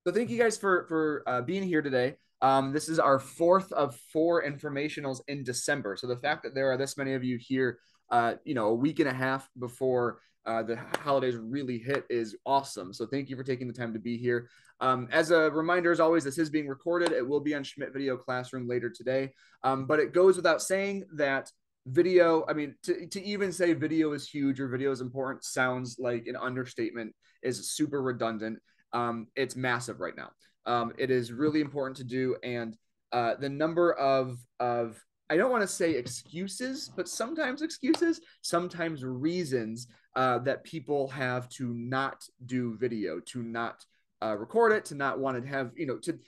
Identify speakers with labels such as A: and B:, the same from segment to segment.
A: So thank you guys for being here today. This is our fourth of four informationals in December. So the fact that there are this many of you here, a week and a half before the holidays really hit is awesome. So thank you for taking the time to be here. As a reminder, as always, this is being recorded. It will be on Schmidt Video Classroom later today. But it goes without saying that video, I mean, to even say video is huge or video is important sounds like an understatement, is super redundant. It's massive right now. It is really important to do, and the number of I don't want to say excuses, but sometimes reasons that people have to not do video, to not record it, to not want to have, to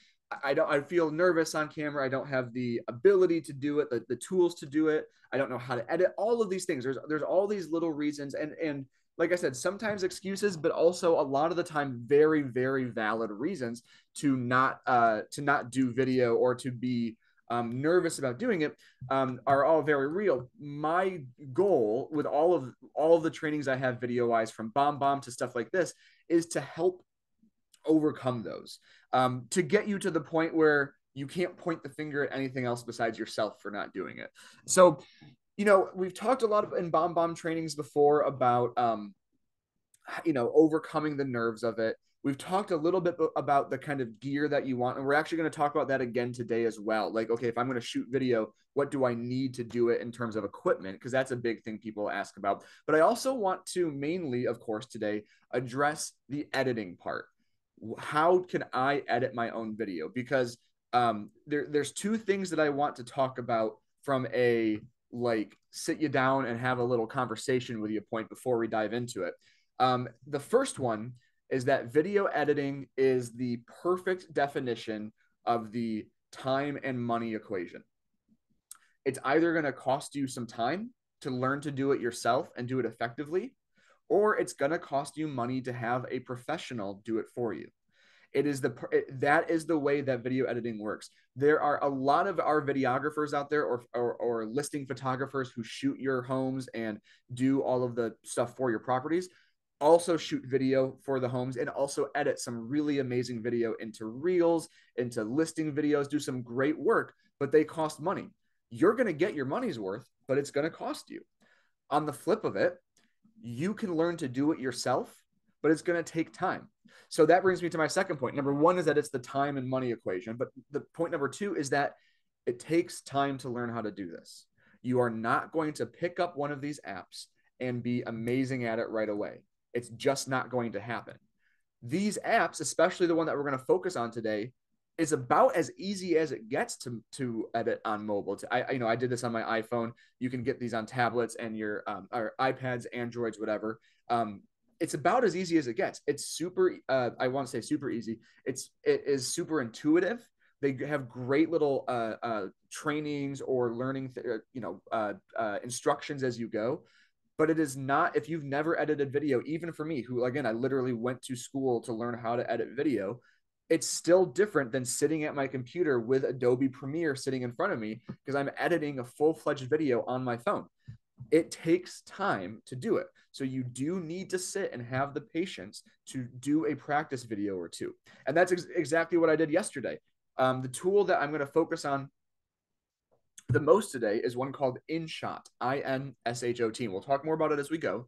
A: I feel nervous on camera. I don't have the ability to do it, the tools to do it. I don't know how to edit. All of these things. There's all these little reasons, and like I said, sometimes excuses, but also a lot of the time very, very valid reasons to not do video or to be nervous about doing it, are all very real. My goal with all of the trainings I have video wise, from bomb to stuff like this, is to help overcome those, to get you to the point where you can't point the finger at anything else besides yourself for not doing it. So we've talked a lot in bomb trainings before about, overcoming the nerves of it. We've talked a little bit about the kind of gear that you want, and we're actually going to talk about that again today as well. Like, okay, if I'm going to shoot video, what do I need to do it in terms of equipment? Because that's a big thing people ask about. But I also want to mainly, of course, today address the editing part. How can I edit my own video? Because there's two things that I want to talk about from a, like, sit you down and have a little conversation with you point before we dive into it. The first one is that video editing is the perfect definition of the time and money equation. It's either going to cost you some time to learn to do it yourself and do it effectively, or it's going to cost you money to have a professional do it for you. That is the way that video editing works. There are a lot of our videographers out there, or listing photographers who shoot your homes and do all of the stuff for your properties, also shoot video for the homes and also edit some really amazing video into reels, into listing videos, do some great work, but they cost money. You're going to get your money's worth, but it's going to cost you. On the flip of it, you can learn to do it yourself, but it's going to take time. So that brings me to my second point. Number one is that it's the time and money equation. But the point number two is that it takes time to learn how to do this. You are not going to pick up one of these apps and be amazing at it right away. It's just not going to happen. These apps, especially the one that we're going to focus on today, is about as easy as it gets to edit on mobile. I did this on my iPhone. You can get these on tablets and your or iPads, Androids, whatever. It's about as easy as it gets. It's super. I want to say super easy. It is super intuitive. They have great little trainings or learning, instructions as you go. But it is not, if you've never edited video, even for me, who, again, I literally went to school to learn how to edit video, it's still different than sitting at my computer with Adobe Premiere sitting in front of me, because I'm editing a full-fledged video on my phone. It takes time to do it. So you do need to sit and have the patience to do a practice video or two. And that's exactly what I did yesterday. The tool that I'm going to focus on the most today is one called InShot, InShot. We'll talk more about it as we go.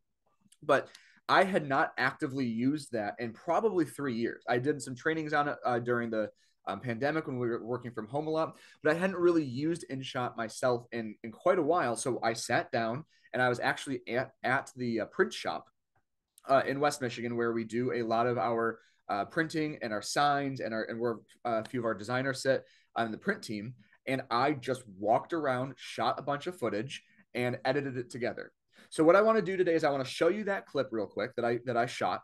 A: But I had not actively used that in probably 3 years. I did some trainings on it during the pandemic when we were working from home a lot, but I hadn't really used InShot myself in quite a while. So I sat down, and I was actually at the print shop in West Michigan, where we do a lot of our printing and our signs, and where a few of our designers sit on the print team. And I just walked around, shot a bunch of footage, and edited it together. So what I want to do today is I want to show you that clip real quick that I shot,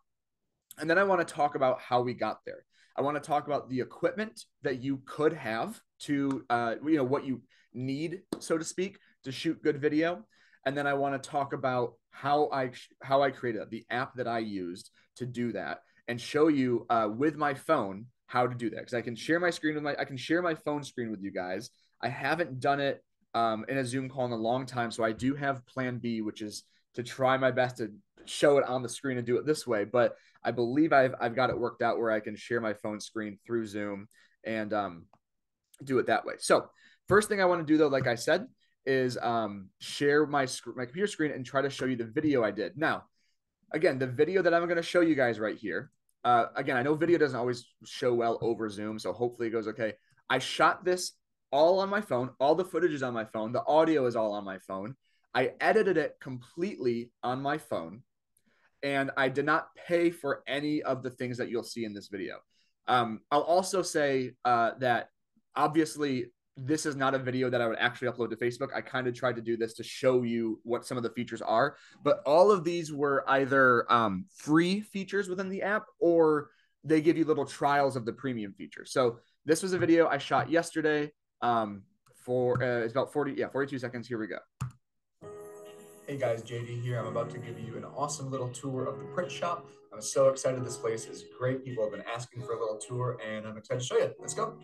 A: and then I want to talk about how we got there. I want to talk about the equipment that you could have to, what you need, so to speak, to shoot good video. And then I want to talk about how I created the app that I used to do that, and show you with my phone how to do that. Because I can share my screen I can share my phone screen with you guys. I haven't done it in a Zoom call in a long time, so I do have plan B, which is to try my best to show it on the screen and do it this way, but I believe I've got it worked out where I can share my phone screen through Zoom and do it that way. So first thing I want to do though, like I said, is share my computer screen and try to show you the video I did. Now, again, the video that I'm going to show you guys right here. Again, I know video doesn't always show well over Zoom, so hopefully it goes okay. I shot this all on my phone. All the footage is on my phone. The audio is all on my phone. I edited it completely on my phone, and I did not pay for any of the things that you'll see in this video. I'll also say that obviously this is not a video that I would actually upload to Facebook. I kind of tried to do this to show you what some of the features are, but all of these were either free features within the app or they give you little trials of the premium features. So this was a video I shot yesterday for it's about 42 seconds. Here we go. Hey guys, JD here. I'm about to give you an awesome little tour of the print shop. I'm so excited. This place is great. People have been asking for a little tour, and I'm excited to show you. Let's go.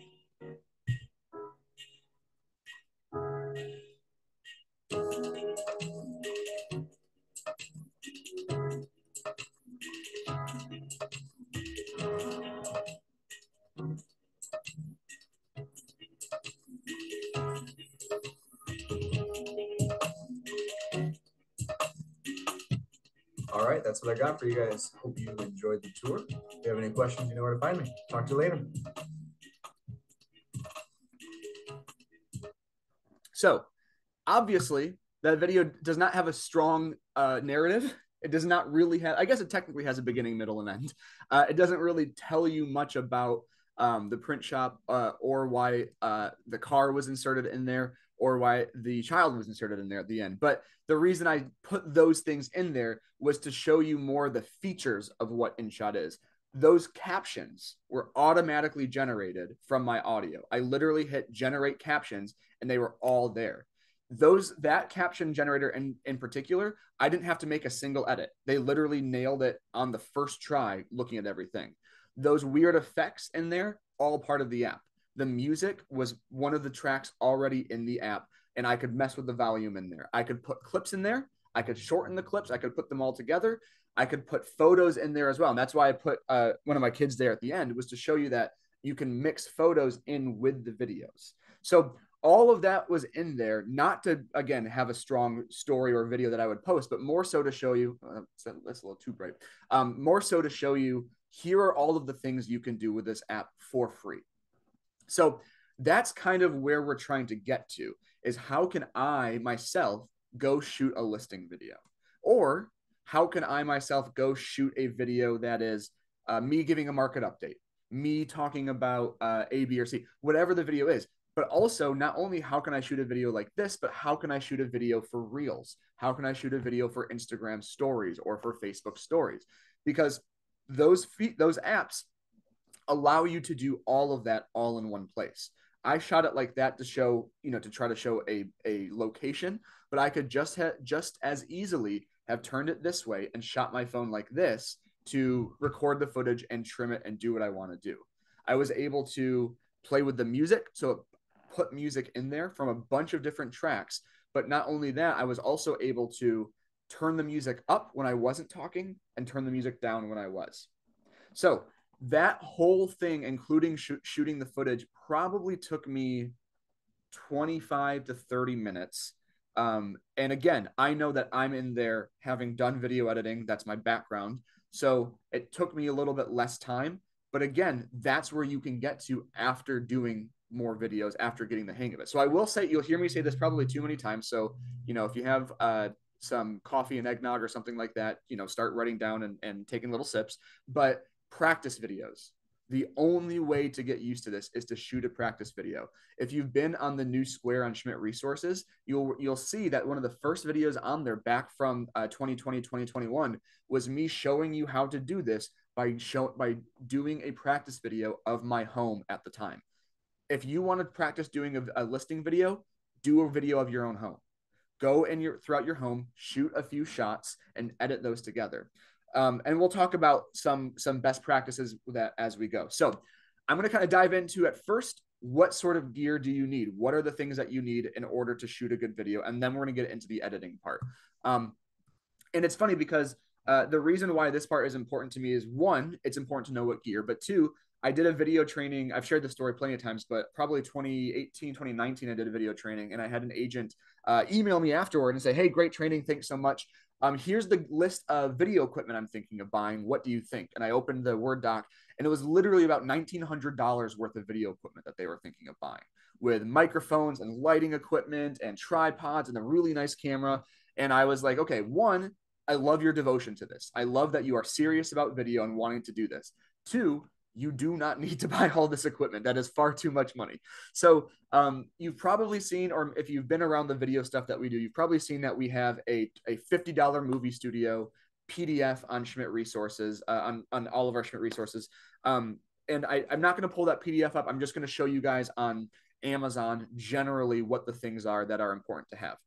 A: All right, that's what I got for you guys. Hope you enjoyed the tour. If you have any questions, you know where to find me. Talk to you later. So, obviously, that video does not have a strong narrative. It does not really have, I guess it technically has a beginning, middle, and end. It doesn't really tell you much about the print shop or why the car was inserted in there or why the child was inserted in there at the end. But the reason I put those things in there was to show you more the features of what InShot is. Those captions were automatically generated from my audio. I literally hit generate captions and they were all there. That caption generator in particular, I didn't have to make a single edit. They literally nailed it on the first try looking at everything. Those weird effects in there, all part of the app. The music was one of the tracks already in the app, and I could mess with the volume in there. I could put clips in there. I could shorten the clips. I could put them all together. I could put photos in there as well. And that's why I put one of my kids there at the end, was to show you that you can mix photos in with the videos. So all of that was in there, not to, again, have a strong story or video that I would post, but more so to show you, that's a little too bright, more so to show you, here are all of the things you can do with this app for free. So that's kind of where we're trying to get to, is how can I myself go shoot a listing video? Or how can I myself go shoot a video that is me giving a market update, me talking about A, B, or C, whatever the video is. But also, not only how can I shoot a video like this, but how can I shoot a video for Reels? How can I shoot a video for Instagram stories or for Facebook stories? Because those apps allow you to do all of that all in one place. I shot it like that to show, to try to show a location, but I could just as easily have turned it this way and shot my phone like this to record the footage and trim it and do what I want to do. I was able to play with the music, so put music in there from a bunch of different tracks. But not only that, I was also able to turn the music up when I wasn't talking and turn the music down when I was. So that whole thing, including shooting the footage, probably took me 25 to 30 minutes. And again, I know that I'm in there having done video editing. That's my background. So it took me a little bit less time. But again, that's where you can get to after doing more videos, after getting the hang of it. So I will say, you'll hear me say this probably too many times. So, if you have some coffee and eggnog or something like that, start writing down and taking little sips. But practice videos. The only way to get used to this is to shoot a practice video. If you've been on the new Square on Schmidt Resources, you'll see that one of the first videos on there back from 2020, 2021 was me showing you how to do this by doing a practice video of my home at the time. If you want to practice doing a listing video, do a video of your own home. Go throughout your home, shoot a few shots, and edit those together. And we'll talk about some best practices with that as we go. So I'm going to kind of dive into, at first, what sort of gear do you need? What are the things that you need in order to shoot a good video? And then we're going to get into the editing part. And it's funny because The reason why this part is important to me is one, it's important to know what gear, but two, I did a video training. I've shared this story plenty of times, but probably 2018, 2019, I did a video training and I had an agent email me afterward and say, hey, great training. Thanks so much. Here's the list of video equipment I'm thinking of buying. What do you think? And I opened the Word doc and it was literally about $1,900 worth of video equipment that they were thinking of buying, with microphones and lighting equipment and tripods and a really nice camera. And I was like, okay, one, I love your devotion to this. I love that you are serious about video and wanting to do this. Two, you do not need to buy all this equipment. That is far too much money. So you've probably seen, or if you've been around the video stuff that we do, you've probably seen that we have a $50 movie studio PDF on Schmidt Resources, on all of our Schmidt Resources. And I'm not going to pull that PDF up. I'm just going to show you guys on Amazon generally what the things are that are important to have.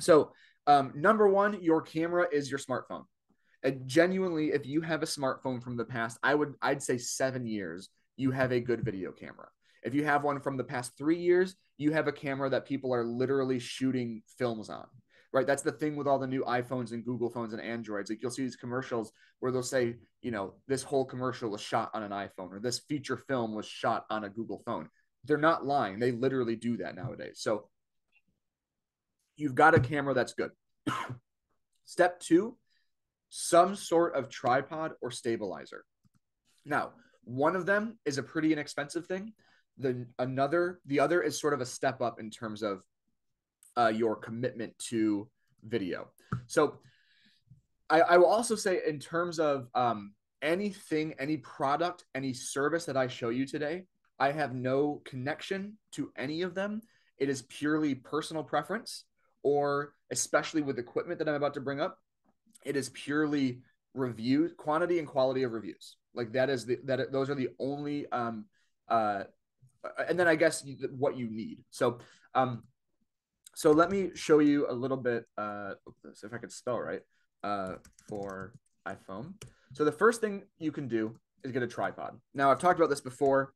A: So number one, your camera is your smartphone. Genuinely, if you have a smartphone from the past, I'd say 7 years, you have a good video camera. If you have one from the past 3 years, you have a camera that people are literally shooting films on, right? That's the thing with all the new iPhones and Google phones and Androids. Like you'll see these commercials where they'll say, you know, this whole commercial was shot on an iPhone or this feature film was shot on a Google phone. They're not lying. They literally do that nowadays. So you've got a camera that's good. Step two, some sort of tripod or stabilizer. Now, one of them is a pretty inexpensive thing. The other is sort of a step up in terms of your commitment to video. So I will also say in terms of anything, any product, any service that I show you today, I have no connection to any of them. It is purely personal preference, or especially with equipment that I'm about to bring up, it is purely review quantity and quality of reviews. Like those are the only and then I guess what you need. So let me show you a little bit if I could spell right for iPhone. So the first thing you can do is get a tripod. Now I've talked about this before.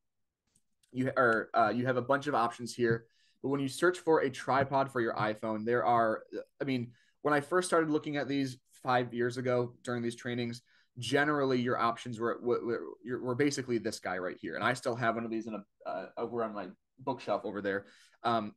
A: You have a bunch of options here, but when you search for a tripod for your iPhone, there are, I mean, when I first started looking at these 5 years ago during these trainings, generally your options were basically this guy right here. And I still have one of these over on my bookshelf over there.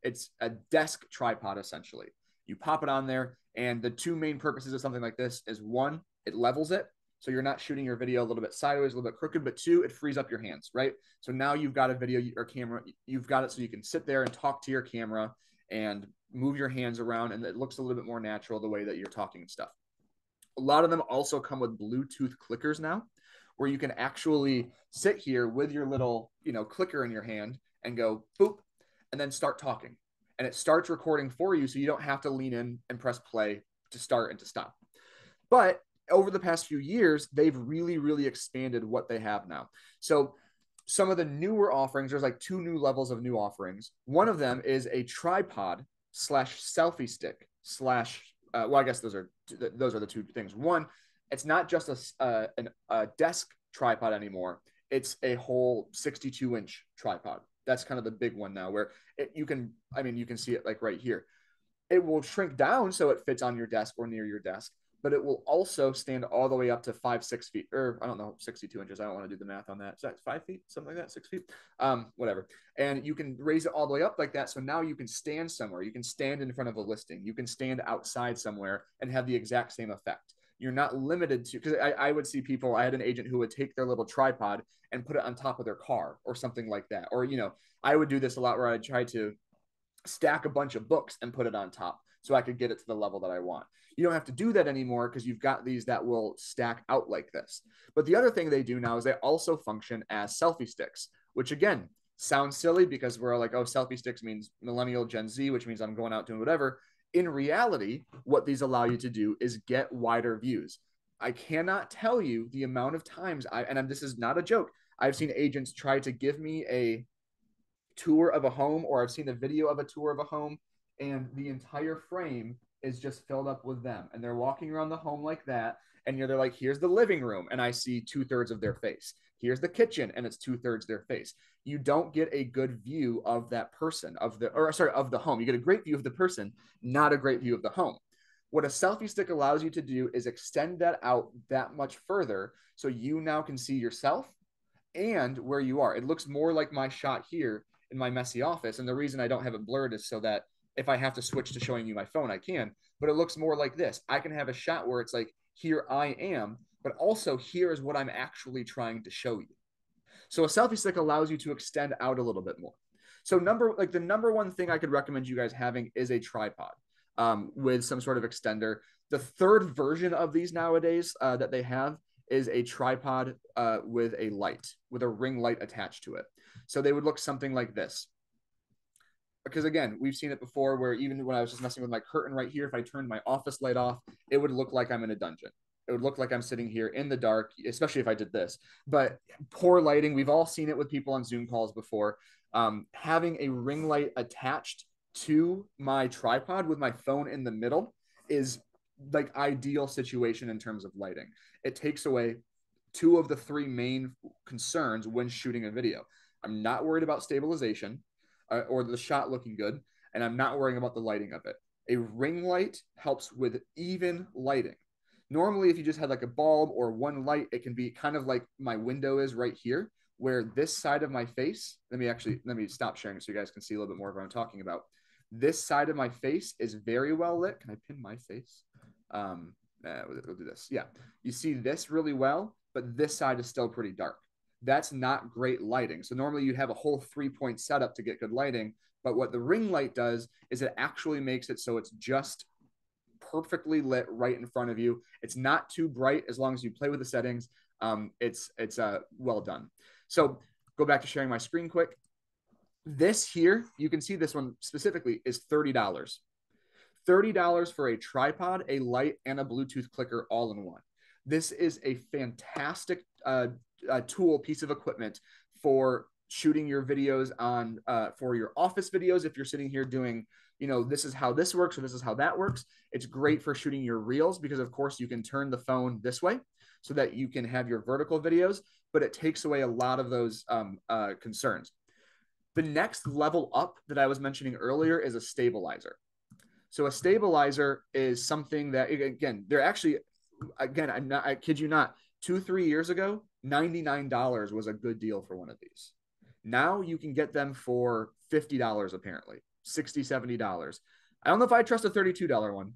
A: It's a desk tripod, essentially. You pop it on there, and the two main purposes of something like this is one, it levels it. So you're not shooting your video a little bit sideways, a little bit crooked, but two, it frees up your hands, right? So now you've got a video or camera, you've got it so you can sit there and talk to your camera and move your hands around, and it looks a little bit more natural the way that you're talking and stuff. A lot of them also come with Bluetooth clickers now, where you can actually sit here with your little, clicker in your hand and go boop, and then start talking. And it starts recording for you, so you don't have to lean in and press play to start and to stop. But over the past few years, they've really, really expanded what they have now. So some of the newer offerings, there's like 2 new levels of new offerings. One of them is a tripod / selfie stick / well, I guess those are the two things. One, it's not just a desk tripod anymore. It's a whole 62-inch tripod. That's kind of the big one now, where you can see it like right here. It will shrink down so it fits on your desk or near your desk, but it will also stand all the way up to 5-6 feet, or I don't know, 62 inches. I don't want to do the math on that. Is that 5 feet? Something like that, 6 feet? Whatever. And you can raise it all the way up like that. So now you can stand somewhere. You can stand in front of a listing. You can stand outside somewhere and have the exact same effect. You're not limited to, because I would see people, I had an agent who would take their little tripod and put it on top of their car or something like that. Or, I would do this a lot where I'd try to stack a bunch of books and put it on top so I could get it to the level that I want. You don't have to do that anymore because you've got these that will stack out like this. But the other thing they do now is they also function as selfie sticks, which again, sounds silly because we're like, oh, selfie sticks means millennial Gen Z, which means I'm going out doing whatever. In reality, what these allow you to do is get wider views. I cannot tell you the amount of times this is not a joke, I've seen agents try to give me a tour of a home, or I've seen a video of a tour of a home, and the entire frame is just filled up with them. And they're walking around the home like that. And they're like, here's the living room. And I see 2/3 of their face. Here's the kitchen. And it's 2/3 their face. You don't get a good view of that person, of the home. You get a great view of the person, not a great view of the home. What a selfie stick allows you to do is extend that out that much further, so you now can see yourself and where you are. It looks more like my shot here in my messy office. And the reason I don't have it blurred is so that if I have to switch to showing you my phone, I can. But it looks more like this. I can have a shot where it's like, here I am, but also here is what I'm actually trying to show you. So a selfie stick allows you to extend out a little bit more. So the number one thing I could recommend you guys having is a tripod with some sort of extender. The third version of these nowadays that they have is a tripod with a light, with a ring light attached to it. So they would look something like this. Because again, we've seen it before where even when I was just messing with my curtain right here, if I turned my office light off, it would look like I'm in a dungeon. It would look like I'm sitting here in the dark, especially if I did this. But poor lighting, we've all seen it with people on Zoom calls before. Having a ring light attached to my tripod with my phone in the middle is like ideal situation in terms of lighting. It takes away two of the three main concerns when shooting a video. I'm not worried about stabilization or the shot looking good, and I'm not worrying about the lighting of it. A ring light helps with even lighting. Normally, if you just had like a bulb or one light, it can be kind of like my window is right here, where this side of my face, let me stop sharing so you guys can see a little bit more of what I'm talking about. This side of my face is very well lit. Can I pin my face? We'll do this. Yeah. You see this really well, but this side is still pretty dark. That's not great lighting. So normally you have a whole 3-point setup to get good lighting. But what the ring light does is it actually makes it so it's just perfectly lit right in front of you. It's not too bright as long as you play with the settings. It's well done. So go back to sharing my screen quick. This here, you can see this one specifically is $30. $30 for a tripod, a light, and a Bluetooth clicker all in one. This is a fantastic tool, piece of equipment for shooting your videos on, for your office videos. If you're sitting here doing, this is how this works or this is how that works. It's great for shooting your reels because, of course, you can turn the phone this way so that you can have your vertical videos, but it takes away a lot of those concerns. The next level up that I was mentioning earlier is a stabilizer. So a stabilizer is something that, again, they're actually, again, I kid you not, 2-3 years ago, $99 was a good deal for one of these. Now you can get them for $50 apparently, $60, $70. I don't know if I trust a $32 one,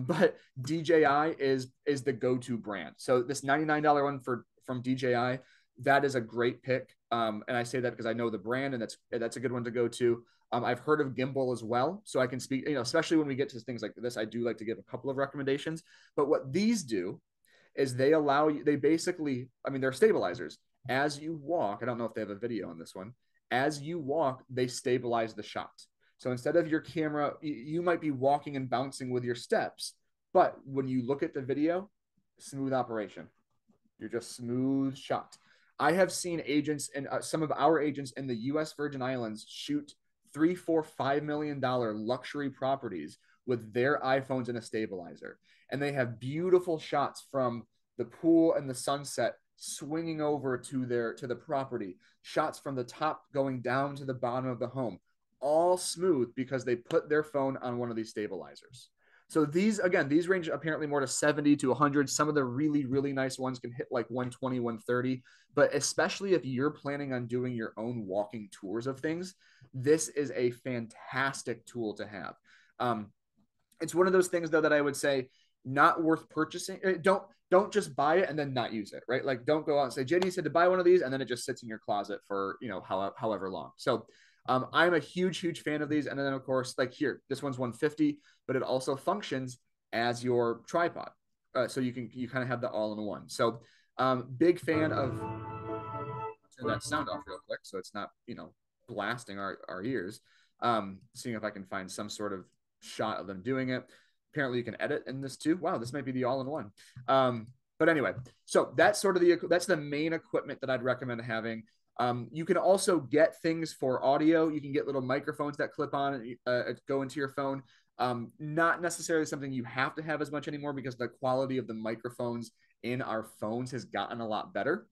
A: but DJI is the go-to brand. So this $99 one from DJI, that is a great pick. And I say that because I know the brand, and that's a good one to go to. I've heard of gimbal as well, so I can speak, especially when we get to things like this, I do like to give a couple of recommendations. But what these do is they allow you, they basically, they're stabilizers. As you walk, I don't know if they have a video on this one, as you walk, they stabilize the shot. So instead of your camera, you might be walking and bouncing with your steps, but when you look at the video, smooth operation. You're just smooth shot. I have seen agents and some of our agents in the U.S. Virgin Islands shoot $3, $4, $5 million luxury properties with their iPhones and a stabilizer. And they have beautiful shots from the pool and the sunset swinging over to the property, shots from the top going down to the bottom of the home, all smooth because they put their phone on one of these stabilizers. So these range apparently more to 70 to 100. Some of the really, really nice ones can hit like 120, 130. But especially if you're planning on doing your own walking tours of things, this is a fantastic tool to have. It's one of those things, though, that I would say not worth purchasing. Don't just buy it and then not use it, right? Like, don't go out and say, JD said to buy one of these, and then it just sits in your closet for, however long. So I'm a huge, huge fan of these. And then, of course, like here, this one's 150, but it also functions as your tripod. So you kind of have the all-in-one. So big fan of, turn that sound off real quick so it's not, blasting our ears. Seeing if I can find some sort of shot of them doing it. Apparently you can edit in this too. Wow, this might be the all-in-one. But anyway, so that's that's the main equipment that I'd recommend having. You can also get things for audio. You can get little microphones that clip on and go into your phone. Not necessarily something you have to have as much anymore because the quality of the microphones in our phones has gotten a lot better.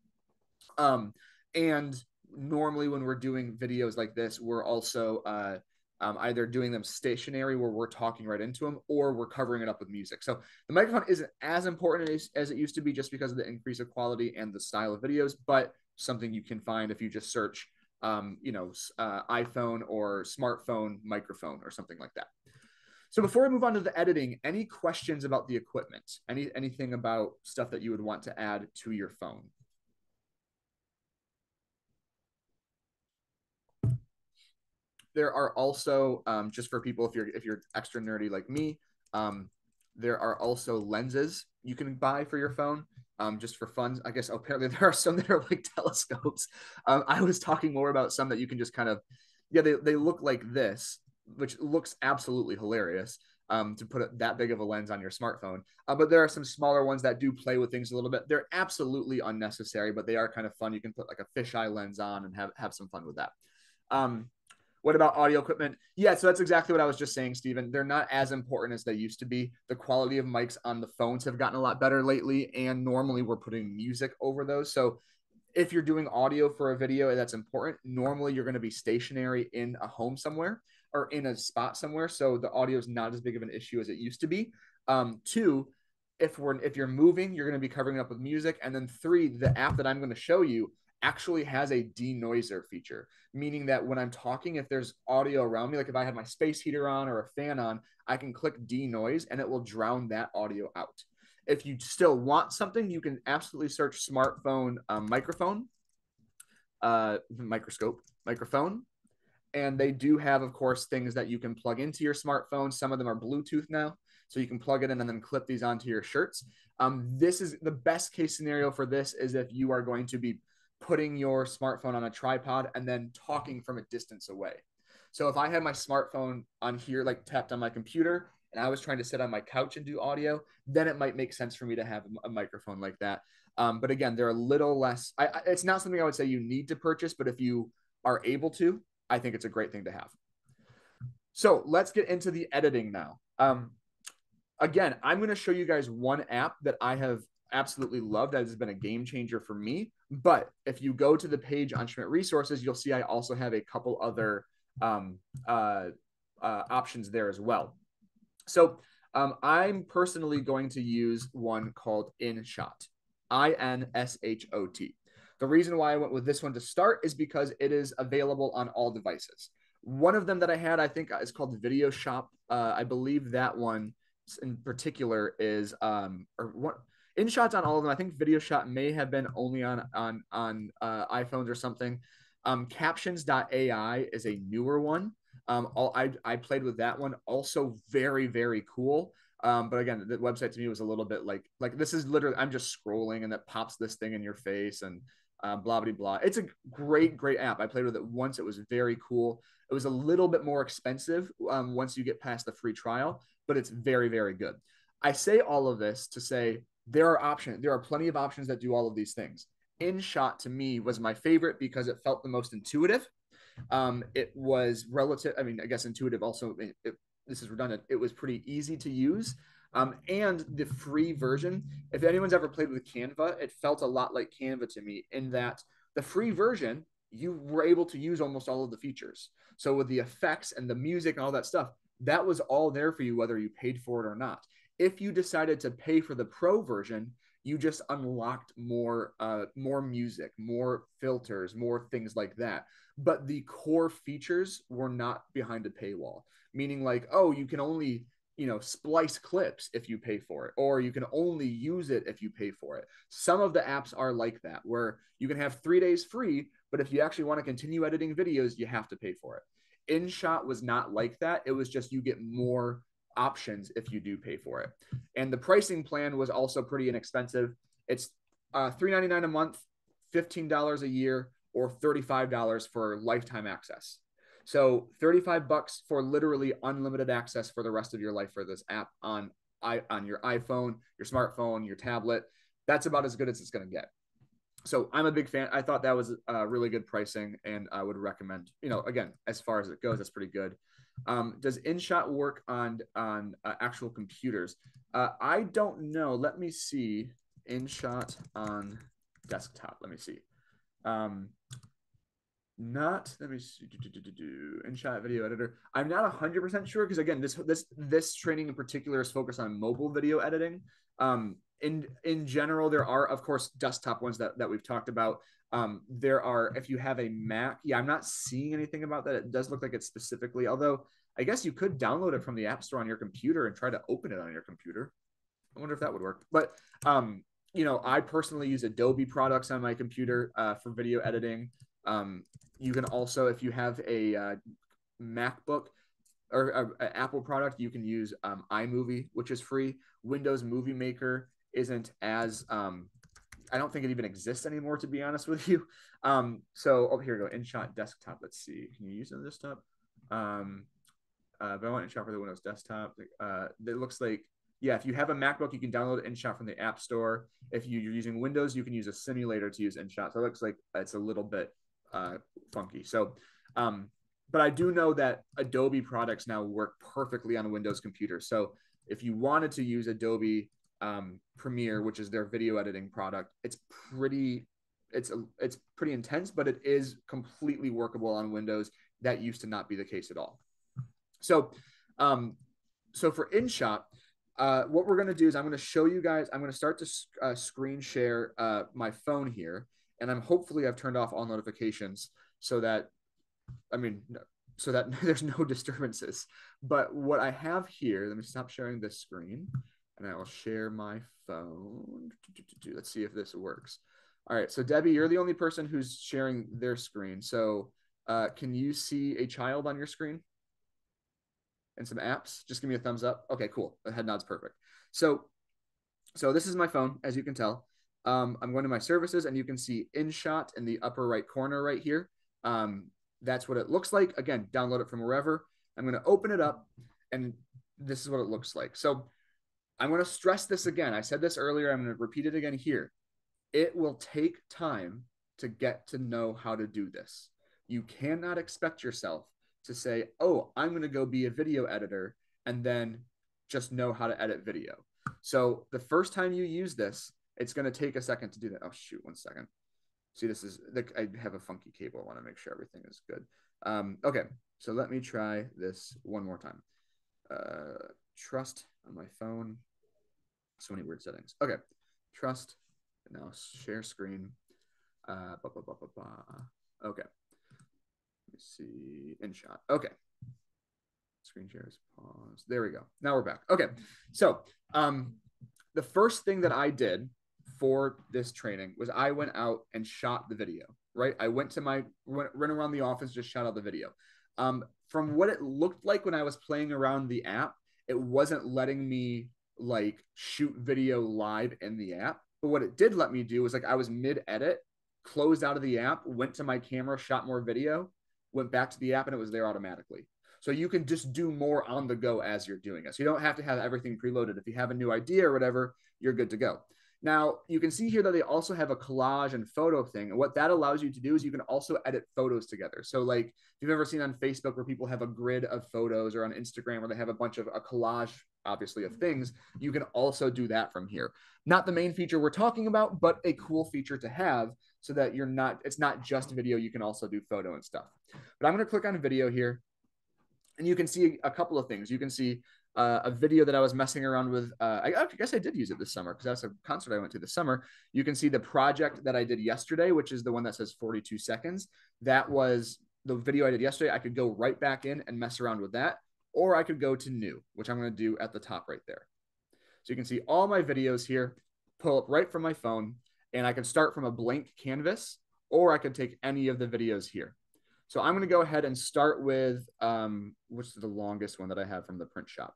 A: And normally when we're doing videos like this, we're also either doing them stationary where we're talking right into them, or we're covering it up with music. So the microphone isn't as important as it used to be, just because of the increase of quality and the style of videos, but something you can find if you just search iPhone or smartphone microphone or something like that. So before we move on to the editing, any questions about the equipment? Anything about stuff that you would want to add to your phone? There are also, just for people, if you're extra nerdy like me, there are also lenses you can buy for your phone, just for fun. I guess apparently there are some that are like telescopes. I was talking more about some that you can just kind of, yeah, they look like this, which looks absolutely hilarious. To put that big of a lens on your smartphone. But there are some smaller ones that do play with things a little bit. They're absolutely unnecessary, but they are kind of fun. You can put like a fisheye lens on and have some fun with that. What about audio equipment? Yeah, so that's exactly what I was just saying, Stephen. They're not as important as they used to be. The quality of mics on the phones have gotten a lot better lately, and normally we're putting music over those. So if you're doing audio for a video that's important, normally you're going to be stationary in a home somewhere or in a spot somewhere. So the audio is not as big of an issue as it used to be. Two, if you're moving, you're going to be covering it up with music. And then three, the app that I'm going to show you actually has a denoiser feature, meaning that when I'm talking, if there's audio around me, like if I have my space heater on or a fan on, I can click denoise and it will drown that audio out. If you still want something, you can absolutely search smartphone microphone, microphone. And they do have, of course, things that you can plug into your smartphone. Some of them are Bluetooth now, so you can plug it in and then clip these onto your shirts. This is the best case scenario for this is if you are going to be putting your smartphone on a tripod and then talking from a distance away. So if I had my smartphone on here, like tapped on my computer, and I was trying to sit on my couch and do audio, then it might make sense for me to have a microphone like that. But again, they're a little less, it's not something I would say you need to purchase, but if you are able to, I think it's a great thing to have. So let's get into the editing now. Again, I'm going to show you guys one app that I have absolutely loved, that has been a game changer for me. But if you go to the page on Schmidt Resources, you'll see I also have a couple other options there as well. So I'm personally going to use one called InShot, InShot. The reason why I went with this one to start is because it is available on all devices. One of them that I had, I think, is called Video Shop. I believe that one in particular is InShot's on all of them. I think Video Shop may have been only on iPhones or something. Captions.ai is a newer one. I played with that one. Also very, very cool. But again, the website to me was a little bit like this is literally, I'm just scrolling and that pops this thing in your face and blah, blah, blah. It's a great, great app. I played with it once. It was very cool. It was a little bit more expensive once you get past the free trial, but it's very, very good. I say all of this to say there are options. There are plenty of options that do all of these things. InShot to me was my favorite because it felt the most intuitive. It was relative. I mean, I guess intuitive also, this is redundant. It was pretty easy to use. And the free version, if anyone's ever played with Canva, it felt a lot like Canva to me in that the free version, you were able to use almost all of the features. So with the effects and the music and all that stuff, that was all there for you, whether you paid for it or not. If you decided to pay for the pro version, you just unlocked more music, more filters, more things like that. But the core features were not behind a paywall, meaning like, oh, you can only, splice clips if you pay for it, or you can only use it if you pay for it. Some of the apps are like that, where you can have 3 days free, but if you actually want to continue editing videos, you have to pay for it. InShot was not like that. It was just you get more options if you do pay for it. And the pricing plan was also pretty inexpensive. It's $3.99 a month, $15 a year, or $35 for lifetime access. So $35 for literally unlimited access for the rest of your life for this app on your iPhone, your smartphone, your tablet. That's about as good as it's going to get. So I'm a big fan. I thought that was really good pricing, and I would recommend, again, as far as it goes, that's pretty good. Does InShot work on actual computers? I don't know. Let me see. InShot on desktop. Let me see. not, let me see, InShot video editor. I'm not 100% sure because again, this training in particular is focused on mobile video editing. In general, there are of course desktop ones that we've talked about. There are, if you have a Mac, yeah, I'm not seeing anything about that. It does look like it's specifically, although I guess you could download it from the App Store on your computer and try to open it on your computer. I wonder if that would work. But you know, I personally use Adobe products on my computer for video editing. You can also, if you have a MacBook or an Apple product, you can use iMovie, which is free. Windows Movie Maker isn't as I don't think it even exists anymore, to be honest with you. So here we go. InShot desktop. Let's see. Can you use it on desktop? But I want InShot for the Windows desktop. It looks like, yeah, if you have a MacBook, you can download InShot from the App Store. If you're using Windows, you can use a simulator to use InShot. So it looks like it's a little bit funky. So, but I do know that Adobe products now work perfectly on a Windows computer. So if you wanted to use Adobe Premiere, which is their video editing product, it's pretty intense, but it is completely workable on Windows. That used to not be the case at all. So, so for InShot, what we're going to do is I'm going to show you guys, I'm going to start to screen share my phone here. And hopefully I've turned off all notifications so that, so that there's no disturbances. But what I have here, let me stop sharing this screen and I will share my phone. Let's see if this works. All right. So Debbie, you're the only person who's sharing their screen. So can you see a child on your screen? And some apps? Just give me a thumbs up. Okay, cool. The head nod's perfect. So this is my phone, as you can tell. I'm going to my services, and you can see InShot in the upper right corner right here. That's what it looks like. Again, download it from wherever. I'm going to open it up, and this is what it looks like. So I'm going to stress this again. I said this earlier. I'm going to repeat it again here. It will take time to get to know how to do this. You cannot expect yourself to say, oh, I'm going to go be a video editor and then just know how to edit video. So the first time you use this, it's going to take a second to do that. Oh, shoot, 1 second. See, I have a funky cable. I want to make sure everything is good. Okay, so let me try this one more time. Trust on my phone. So many weird settings. Okay, trust. Now share screen. Okay. Let me see. InShot. Okay. Screen shares. Pause. There we go. Now we're back. Okay. So the first thing that I did for this training was I went out and shot the video, right? I went around the office, just shot out the video. From what it looked like when I was playing around the app, it wasn't letting me like shoot video live in the app. But what it did let me do was like I was mid-edit, closed out of the app, went to my camera, shot more video, went back to the app, and it was there automatically. So you can just do more on the go as you're doing it. So you don't have to have everything preloaded. If you have a new idea or whatever, you're good to go. Now, you can see here that they also have a collage and photo thing. And what that allows you to do is you can also edit photos together. So like if you've ever seen on Facebook where people have a grid of photos, or on Instagram where they have a bunch of a collage, obviously, of things, you can also do that from here. Not the main feature we're talking about, but a cool feature to have so that it's not just video. You can also do photo and stuff. But I'm going to click on video here. And you can see a couple of things. You can see a video that I was messing around with. I guess I did use it this summer because that's a concert I went to this summer. You can see the project that I did yesterday, which is the one that says 42 seconds. That was the video I did yesterday. I could go right back in and mess around with that, or I could go to new, which I'm going to do at the top right there. So you can see all my videos here, pull up right from my phone, and I can start from a blank canvas, or I could take any of the videos here. So I'm going to go ahead and start with, which is the longest one that I have from the print shop.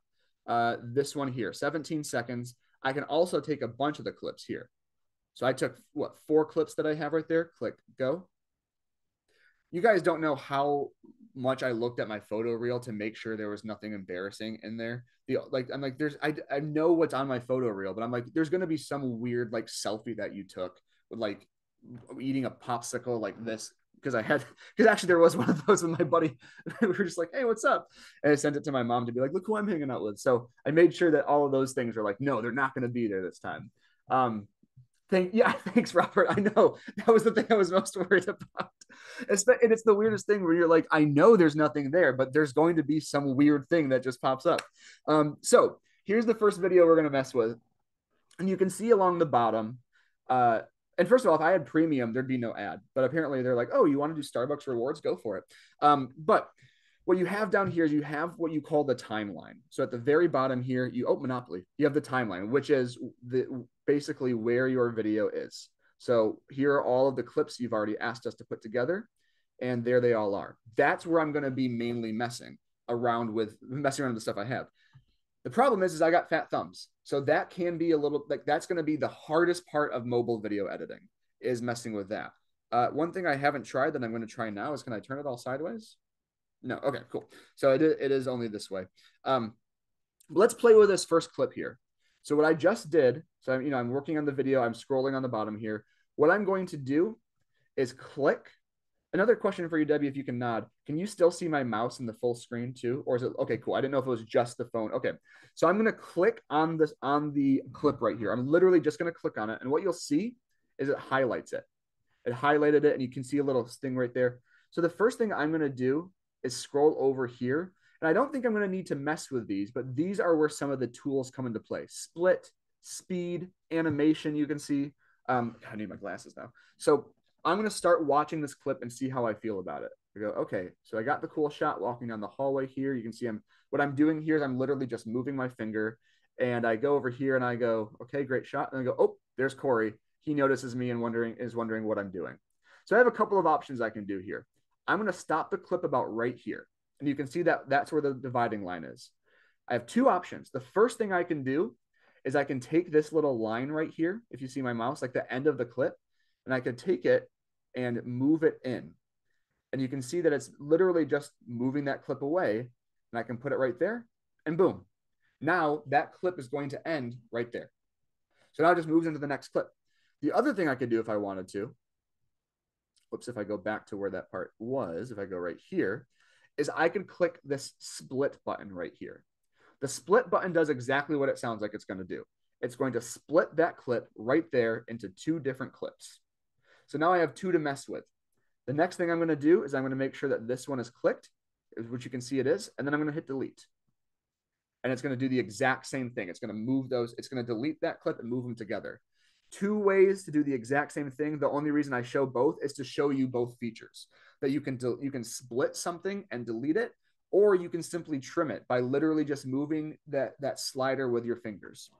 A: This one here, 17 seconds. I can also take a bunch of the clips here. So I took, 4 clips that I have right there. Click go. You guys don't know how much I looked at my photo reel to make sure there was nothing embarrassing in there. I know what's on my photo reel, but I'm like, there's going to be some weird like selfie that you took with like eating a popsicle like this. Because actually there was one of those with my buddy. We were just like, hey, what's up? And I sent it to my mom to be like, look who I'm hanging out with. So I made sure that all of those things were like, no, they're not going to be there this time. Thanks, Robert. I know that was the thing I was most worried about. And it's the weirdest thing where you're like, I know there's nothing there, but there's going to be some weird thing that just pops up. So here's the first video we're going to mess with. And you can see along the bottom, uh, and first of all, if I had premium, there'd be no ad. But apparently they're like, oh, you want to do Starbucks rewards? Go for it. But what you have down here is you have what you call the timeline. So at the very bottom here, Monopoly, you have the timeline, which is basically where your video is. So here are all of the clips you've already asked us to put together, and there they all are. That's where I'm going to be mainly messing around with the stuff I have. The problem is I got fat thumbs. So that can be a little, like, that's going to be the hardest part of mobile video editing, is messing with that. One thing I haven't tried that I'm going to try now is, can I turn it all sideways? No. Okay, cool. So it is only this way. Let's play with this first clip here. So what I just did, so I'm working on the video. I'm scrolling on the bottom here. What I'm going to do is click. Another question for you, Debbie, if you can nod. Can you still see my mouse in the full screen too? Or is it, okay, cool. I didn't know if it was just the phone. Okay. So I'm going to click on the clip right here. I'm literally just going to click on it. And what you'll see is it highlights it. It highlighted it, and you can see a little sting right there. So the first thing I'm going to do is scroll over here. And I don't think I'm going to need to mess with these, but these are where some of the tools come into play. Split, speed, animation, you can see. I need my glasses now. So I'm going to start watching this clip and see how I feel about it. I go, okay, so I got the cool shot walking down the hallway here. You can see what I'm doing here is I'm literally just moving my finger, and I go over here and I go, okay, great shot. And I go, oh, there's Corey. He notices me and is wondering what I'm doing. So I have a couple of options I can do here. I'm going to stop the clip about right here. And you can see that that's where the dividing line is. I have two options. The first thing I can do is I can take this little line right here, if you see my mouse, like the end of the clip, and I could take it and move it in. And you can see that it's literally just moving that clip away, and I can put it right there, and boom. Now that clip is going to end right there. So now it just moves into the next clip. The other thing I could do if I wanted to, whoops, if I go back to where that part was, if I go right here, is I could click this split button right here. The split button does exactly what it sounds like it's going to do. It's going to split that clip right there into two different clips. So now I have two to mess with. The next thing I'm going to do is I'm going to make sure that this one is clicked, which you can see it is, and then I'm going to hit delete. And it's going to do the exact same thing. It's going to move those. It's going to delete that clip and move them together. Two ways to do the exact same thing. The only reason I show both is to show you both features, that you can split something and delete it, or you can simply trim it by literally just moving that slider with your fingers.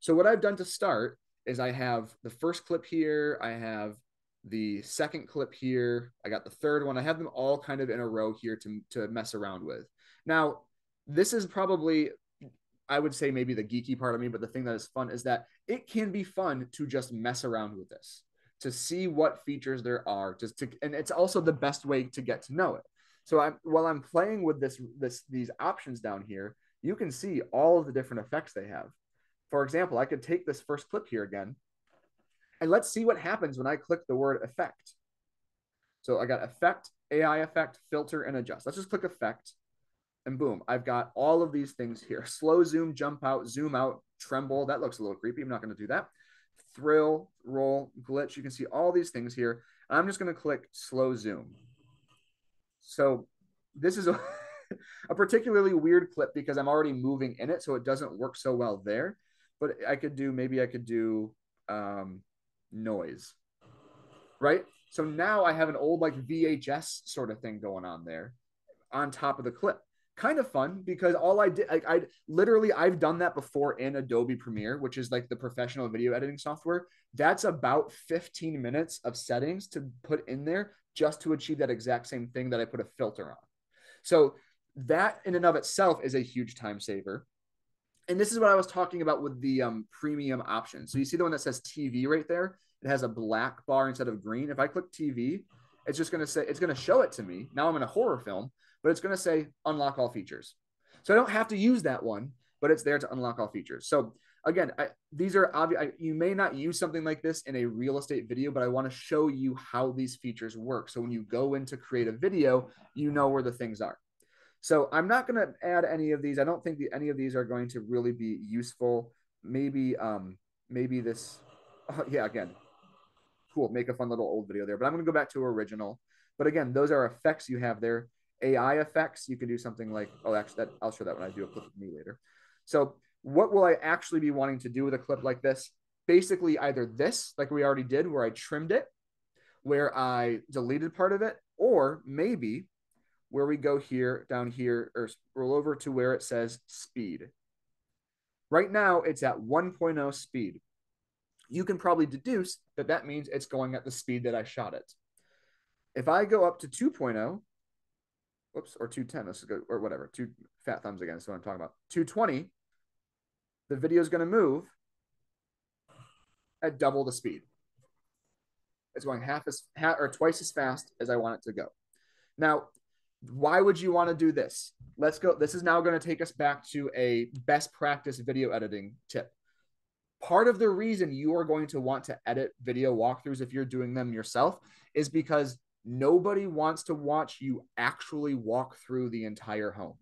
A: So what I've done to start is I have the first clip here. I have the second clip here. I got the third one. I have them all kind of in a row here to mess around with. Now, this is probably, I would say, maybe the geeky part of me, but the thing that is fun is that it can be fun to just mess around with this, to see what features there are, and it's also the best way to get to know it. So while I'm playing with these options down here, you can see all of the different effects they have. For example, I could take this first clip here again, and let's see what happens when I click the word effect. So I got effect, AI effect, filter, and adjust. Let's just click effect. And boom, I've got all of these things here. Slow zoom, jump out, zoom out, tremble. That looks a little creepy. I'm not going to do that. Thrill, roll, glitch. You can see all these things here. I'm just going to click slow zoom. So this is a particularly weird clip because I'm already moving in it, so it doesn't work so well there. But maybe I could do noise, right? So now I have an old like VHS sort of thing going on there on top of the clip. Kind of fun because all I did, I've done that before in Adobe Premiere, which is like the professional video editing software. That's about 15 minutes of settings to put in there just to achieve that exact same thing that I put a filter on. So that in and of itself is a huge time saver. And this is what I was talking about with the premium option. So you see the one that says TV right there? It has a black bar instead of green. If I click TV, it's just going to say, it's going to show it to me. Now I'm in a horror film, but it's going to say unlock all features. So I don't have to use that one, but it's there to unlock all features. So again, these are obvious. You may not use something like this in a real estate video, but I want to show you how these features work. So when you go in to create a video, you know where the things are. So I'm not going to add any of these. I don't think any of these are going to really be useful. Maybe this, yeah, again, cool, make a fun little old video there. But I'm going to go back to original. But again, those are effects you have there. AI effects, you can do something like, oh, actually, I'll show that when I do a clip with me later. So what will I actually be wanting to do with a clip like this? Basically, either this, like we already did, where I trimmed it, where I deleted part of it, or maybe where we go here, down here, or roll over to where it says speed. Right now, it's at 1.0 speed. You can probably deduce that that means it's going at the speed that I shot it. If I go up to 2.0, whoops, or 210, let's go, or whatever, two fat thumbs again, that's what I'm talking about. 220, the video is going to move at double the speed. It's going or twice as fast as I want it to go. Now, why would you want to do this? Let's go. This is now going to take us back to a best practice video editing tip. Part of the reason you are going to want to edit video walkthroughs if you're doing them yourself is because nobody wants to watch you actually walk through the entire home.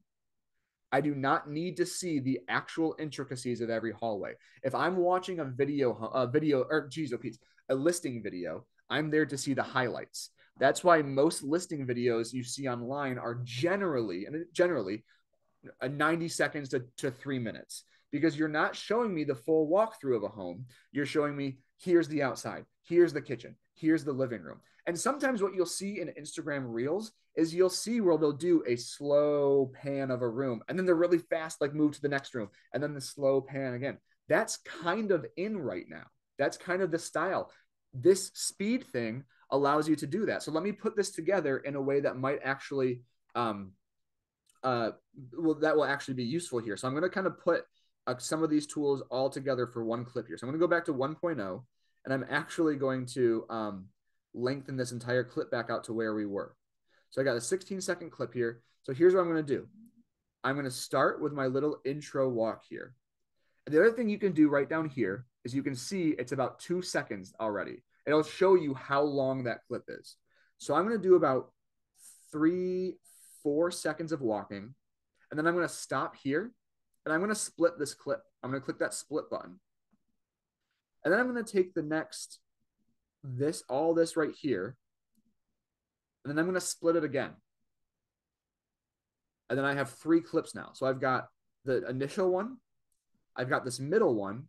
A: I do not need to see the actual intricacies of every hallway. If I'm watching a listing video, I'm there to see the highlights. That's why most listing videos you see online are generally 90 seconds to 3 minutes, because you're not showing me the full walkthrough of a home. You're showing me, here's the outside, here's the kitchen, here's the living room. And sometimes what you'll see in Instagram Reels is you'll see where they'll do a slow pan of a room, and then they're really fast, like move to the next room, and then the slow pan again. That's kind of in right now. That's kind of the style. This speed thing allows you to do that. So let me put this together in a way that might actually, that will actually be useful here. So I'm going to kind of put some of these tools all together for one clip here. So I'm going to go back to 1.0, and I'm actually going to lengthen this entire clip back out to where we were. So I got a 16-second clip here. So here's what I'm going to do. I'm going to start with my little intro walk here. And the other thing you can do right down here is you can see it's about 2 seconds already. It'll show you how long that clip is. So I'm going to do about 3-4 seconds of walking. And then I'm going to stop here, and I'm going to split this clip. I'm going to click that split button. And then I'm going to take the next, all this right here, and then I'm going to split it again. And then I have 3 clips now. So I've got the initial one, I've got this middle one,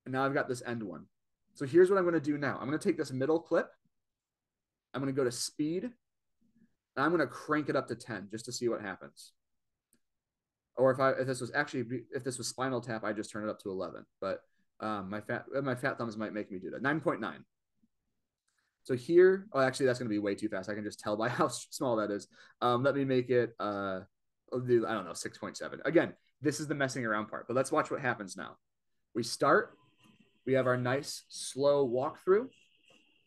A: and now I've got this end one. So here's what I'm going to do now. I'm going to take this middle clip, I'm going to go to speed, and I'm going to crank it up to 10 just to see what happens. Or if this was Spinal Tap, I just turn it up to 11. But my fat thumbs might make me do that. 9.9. So here, oh, actually, that's going to be way too fast. I can just tell by how small that is. Let me make it, I'll do, I don't know, 6.7. Again, this is the messing around part, but let's watch what happens now. We start, we have our nice slow walkthrough.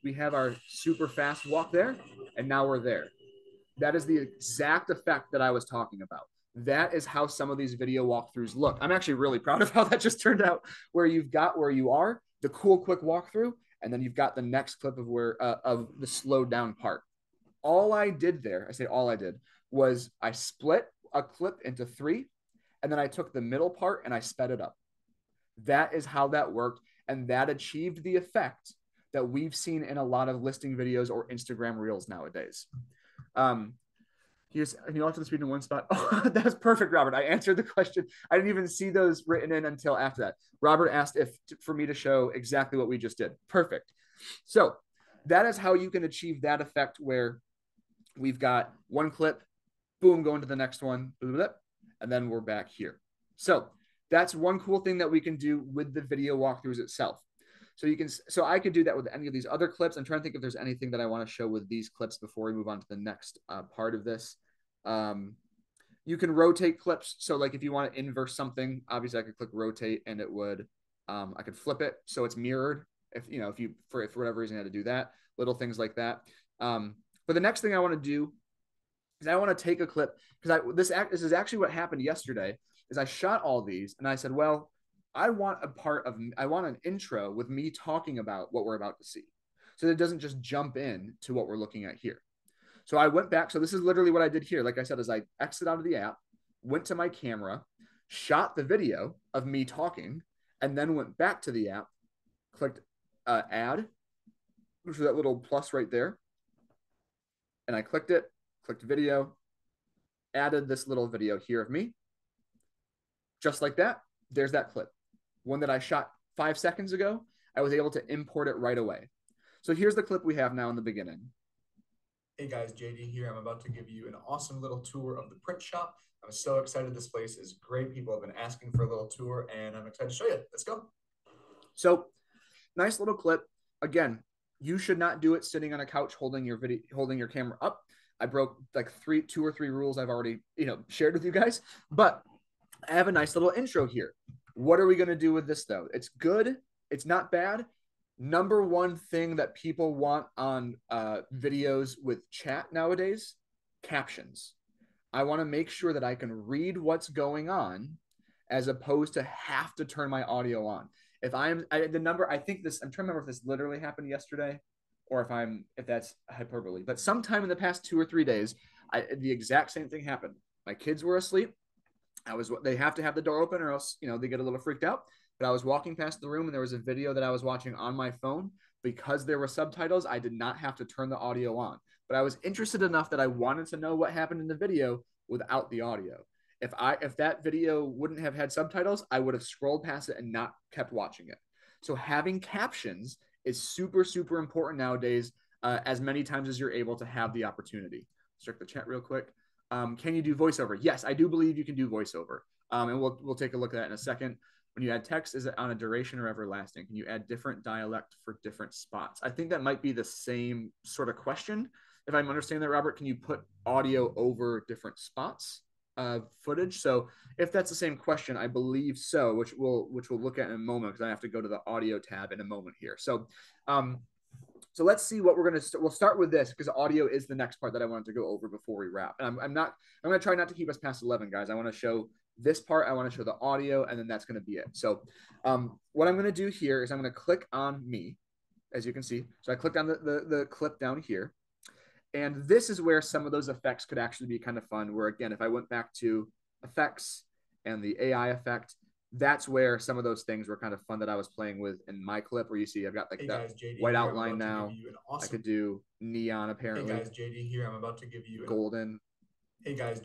A: We have our super fast walk there, and now we're there. That is the exact effect that I was talking about. That is how some of these video walkthroughs look. I'm actually really proud of how that just turned out, where you've got where you are, the cool, quick walkthrough, and then you've got the next clip of where of the slowed down part. All I did there, I say all I did, was I split a clip into 3, and then I took the middle part and I sped it up. That is how that worked, and that achieved the effect that we've seen in a lot of listing videos or Instagram Reels nowadays. Here's, and you locked the speed in one spot. Oh, that's perfect, Robert. I answered the question. I didn't even see those written in until after that. Robert asked for me to show exactly what we just did. Perfect. So that is how you can achieve that effect where we've got one clip, boom, going to the next one, and then we're back here. So that's one cool thing that we can do with the video walkthroughs itself. So I could do that with any of these other clips. I'm trying to think if there's anything that I want to show with these clips before we move on to the next part of this. You can rotate clips. So like if you want to inverse something, obviously I could click rotate and it would, I could flip it so it's mirrored. If you for whatever reason you had to do that, little things like that. But the next thing I want to do is I want to take a clip, because this is actually what happened yesterday. Is I shot all these and I said, well, I want an intro with me talking about what we're about to see, so that it doesn't just jump in to what we're looking at here. So I went back. So this is literally what I did here. Like I said, as I exit out of the app, went to my camera, shot the video of me talking, and then went back to the app, clicked add, which is that little plus right there. And I clicked it, clicked video, added this little video here of me. Just like that, there's that clip. One that I shot 5 seconds ago, I was able to import it right away. So here's the clip we have now in the beginning.
B: Hey guys, JD here. I'm about to give you an awesome little tour of the print shop. I'm so excited. This place is great. People have been asking for a little tour, and I'm excited to show you. Let's go.
A: So nice little clip. Again, you should not do it sitting on a couch holding your video, holding your camera up. I broke like two or three rules I've already, shared with you guys, but I have a nice little intro here. What are we going to do with this though? It's good. It's not bad. Number one thing that people want on videos with chat nowadays, captions. I want to make sure that I can read what's going on as opposed to have to turn my audio on. If the number, I think this, I'm trying to remember if this literally happened yesterday or if that's hyperbole, but sometime in the past 2 or 3 days, the exact same thing happened. My kids were asleep. They have to have the door open or else, they get a little freaked out. But I was walking past the room and there was a video that I was watching on my phone. Because there were subtitles, I did not have to turn the audio on. But I was interested enough that I wanted to know what happened in the video without the audio. If that video wouldn't have had subtitles, I would have scrolled past it and not kept watching it. So having captions is super, super important nowadays, as many times as you're able to have the opportunity. Let's check the chat real quick. Can you do voiceover? Yes, I do believe you can do voiceover. And we'll take a look at that in a second. When you add text, is it on a duration or everlasting? Can you add different dialect for different spots? I think that might be the same sort of question. If I'm understanding that, Robert, can you put audio over different spots of footage? So if that's the same question, I believe so, which we'll look at in a moment because I have to go to the audio tab in a moment here. So let's see what we're going to, we'll start with this because audio is the next part that I wanted to go over before we wrap. And I'm going to try not to keep us past 11, guys. I want to show this part. I want to show the audio, and then that's going to be it. So what I'm going to do here is I'm going to click on me, as you can see. So I clicked on the clip down here. And this is where some of those effects could actually be kind of fun, where again, if I went back to effects and the AI effect, that's where some of those things were kind of fun that I was playing with in my clip, where you see I've got like that white outline now. I could do neon apparently.
B: Hey guys, JD here. I'm about to give you
A: golden.
B: Hey guys.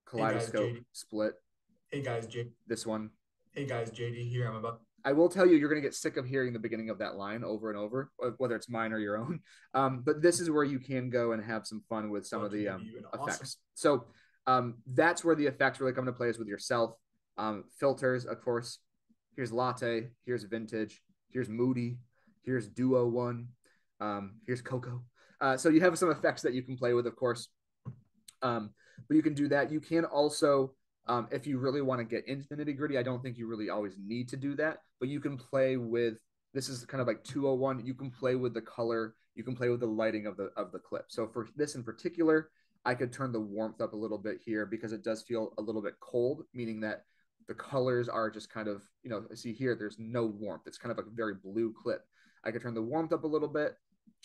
A: Kaleidoscope split.
B: Hey guys, JD.
A: This one.
B: Hey guys, JD here.
A: I will tell you're going to get sick of hearing the beginning of that line over and over, whether it's mine or your own. But this is where you can go and have some fun with some of the effects. So that's where the effects really come into play, is with yourself. Filters, of course. Here's latte. Here's vintage. Here's moody. Here's duo one. Here's cocoa. So you have some effects that you can play with, of course. But you can do that. You can also, if you really want to get into the nitty gritty, I don't think you really always need to do that, but you can play with, this is kind of like 201. You can play with the color. You can play with the lighting of the clip. So for this in particular, I could turn the warmth up a little bit here because it does feel a little bit cold, meaning that the colors are just kind of, see here, there's no warmth. It's kind of a very blue clip. I could turn the warmth up a little bit,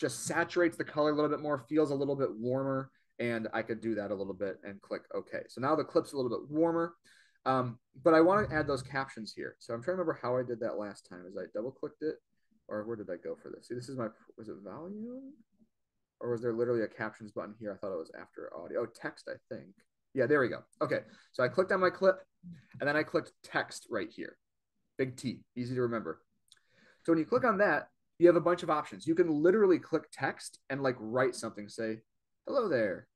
A: just saturates the color a little bit more, feels a little bit warmer, and I could do that a little bit and click OK. So now the clip's a little bit warmer, but I want to add those captions here. So I'm trying to remember how I did that last time. Is I double clicked it, or where did I go for this? See, this is was it volume? Or was there literally a captions button here? I thought it was after audio. Oh, text, I think. Yeah, there we go. Okay, so I clicked on my clip, and then I clicked text right here. Big T, easy to remember. So when you click on that, you have a bunch of options. You can literally click text and like write something, say, hello there.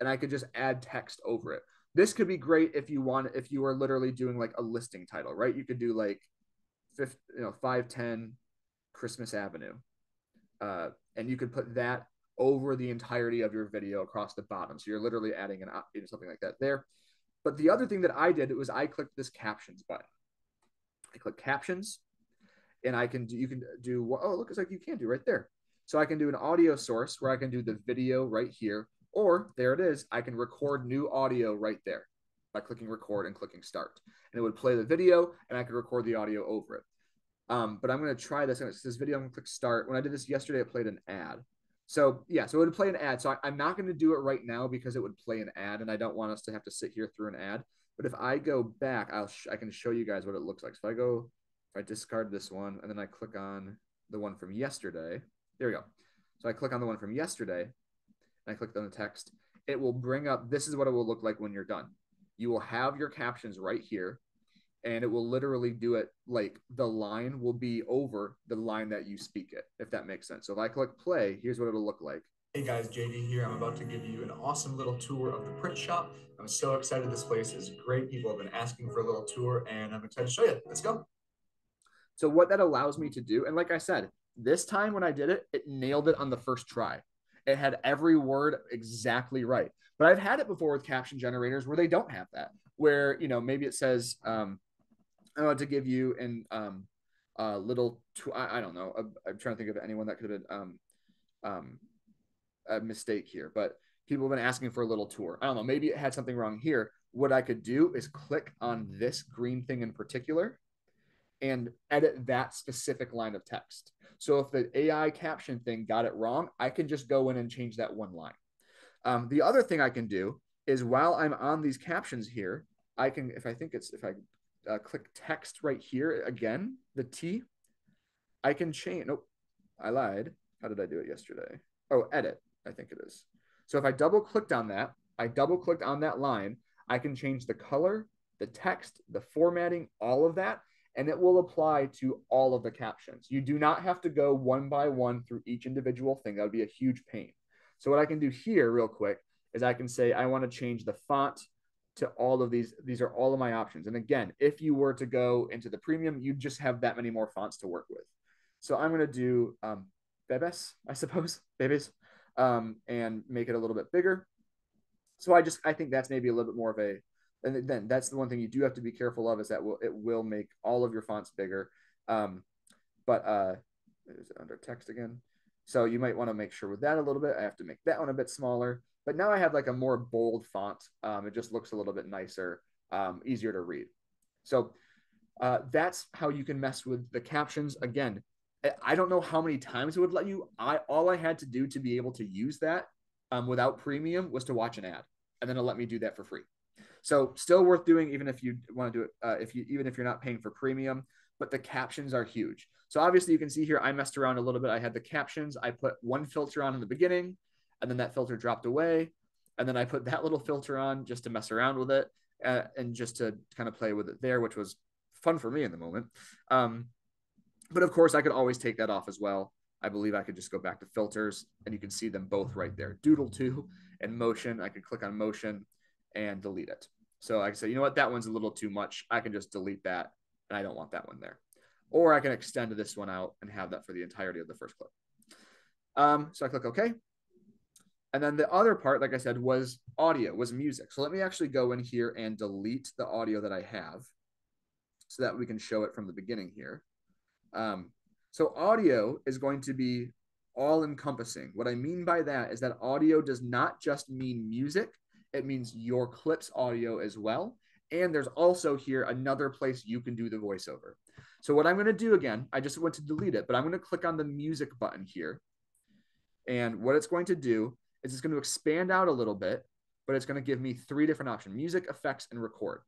A: And I could just add text over it. This could be great if you are literally doing like a listing title, right? You could do like 510 Christmas Avenue. And you could put that over the entirety of your video across the bottom. So you're literally adding something like that there. But the other thing that I did was I clicked this captions button. I click captions, and you can do, oh, look, it's like you can do right there. So I can do an audio source where I can do the video right here, or there it is. I can record new audio right there by clicking record and clicking start. And it would play the video, and I could record the audio over it. But I'm going to try this. This video, I'm going to click start. When I did this yesterday, it played an ad. So yeah, so it would play an ad. So I'm not going to do it right now because it would play an ad, and I don't want us to have to sit here through an ad. But if I go back, I can show you guys what it looks like. So if I discard this one, and then I click on the one from yesterday, There we go. So I click on the one from yesterday and I clicked on the text. It will bring up, this is what it will look like when you're done. You will have your captions right here, and it will literally do it like the line will be over the line that you speak it, if that makes sense. So if I click play, here's what it'll look like.
B: Hey guys, JD here. I'm about to give you an awesome little tour of the print shop. I'm so excited. This place is great. People have been asking for a little tour, and I'm excited to show you. Let's go.
A: So what that allows me to do, and like I said, this time when I did it, it nailed it on the first try. It had every word exactly right. But I've had it before with caption generators where they don't have that, where, maybe it says, I want to give you an little, I don't know. I'm trying to think of anyone that could have been um, a mistake here, but people have been asking for a little tour. I don't know. Maybe it had something wrong here. What I could do is click on this green thing in particular and edit that specific line of text. So if the AI caption thing got it wrong, I can just go in and change that one line. The other thing I can do is while I'm on these captions here, I can, if I click text right here again, the T, I can change. Nope, I lied. How did I do it yesterday? Oh, edit, I think it is. So if I double clicked on that, I double clicked on that line, I can change the color, the text, the formatting, all of that, and it will apply to all of the captions. You do not have to go one by one through each individual thing. That would be a huge pain. So what I can do here real quick is I can say, I want to change the font to all of these. These are all of my options. And again, if you were to go into the premium, you just have that many more fonts to work with. So I'm going to do Bebes, I suppose, Bebes, and make it a little bit bigger. So I think that's maybe a little bit more of a, and then that's the one thing you do have to be careful of is that it will make all of your fonts bigger. But is it under text again? So you might want to make sure with that a little bit. I have to make that one a bit smaller. But now I have like a more bold font. It just looks a little bit nicer, easier to read. So that's how you can mess with the captions. Again, I don't know how many times it would let you. All I had to do to be able to use that without premium was to watch an ad, and then it'll let me do that for free. So still worth doing, even if you want to do it, even if you're not paying for premium. But the captions are huge. So obviously you can see here I messed around a little bit. I had the captions. I put one filter on in the beginning, and then that filter dropped away, and then I put that little filter on just to mess around with it and just to kind of play with it there, which was fun for me in the moment. But of course, I could always take that off as well. I believe I could just go back to filters, and you can see them both right there. Doodle 2 and motion. I could click on motion and delete it. So I can say, you know what, that one's a little too much. I can just delete that, and I don't want that one there. Or I can extend this one out and have that for the entirety of the first clip. So I click OK. And then the other part, like I said, was audio, was music. So let me actually go in here and delete the audio that I have so that we can show it from the beginning here. So audio is going to be all encompassing. What I mean by that is that audio does not just mean music. It means your clip's audio as well. And there's also here another place you can do the voiceover. So what I'm going to do again, I just went to delete it, but I'm going to click on the music button here. And what it's going to do is it's going to expand out a little bit, but it's going to give me 3 different options: music, effects, and record.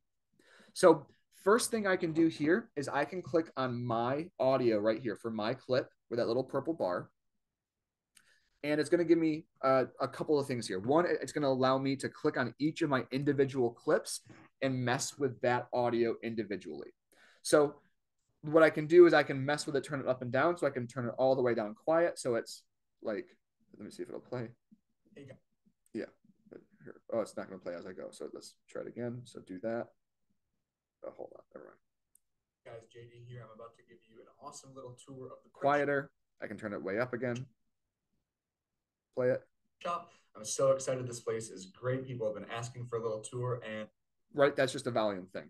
A: So first thing I can do here is I can click on my audio right here for my clip with that little purple bar. And it's going to give me a couple of things here. One, it's going to allow me to click on each of my individual clips and mess with that audio individually. So what I can do is I can mess with it, turn it up and down. So I can turn it all the way down quiet. So it's like, let me see if it'll play. Yeah. Oh, it's not going to play as I go. So let's try it again. So do that. Oh, hold on. Never mind.
B: Guys, JD here. I'm about to give you an awesome little tour of the
A: quieter. I can turn it way up again. Play it.
B: Shop. I'm so excited. This place is great. People have been asking for a little tour, and
A: right, that's just a volume thing.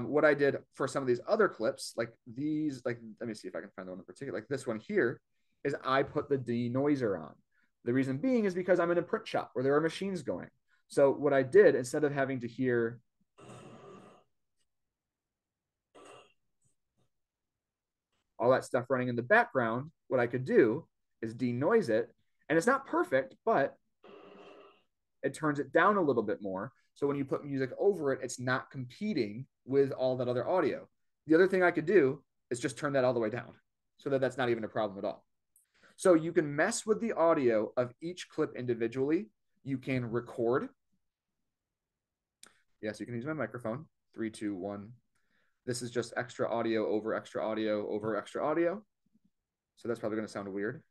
A: What I did for some of these other clips, like these, like let me see if I can find the one in particular, like this one here, is I put the denoiser on. The reason being is because I'm in a print shop where there are machines going. So what I did, instead of having to hear all that stuff running in the background, what I could do is denoise it. And it's not perfect, but it turns it down a little bit more. So when you put music over it, it's not competing with all that other audio. The other thing I could do is just turn that all the way down so that that's not even a problem at all. So you can mess with the audio of each clip individually. You can record. Yes, you can use my microphone. 3, 2, 1. This is just extra audio over extra audio over extra audio. So that's probably going to sound weird.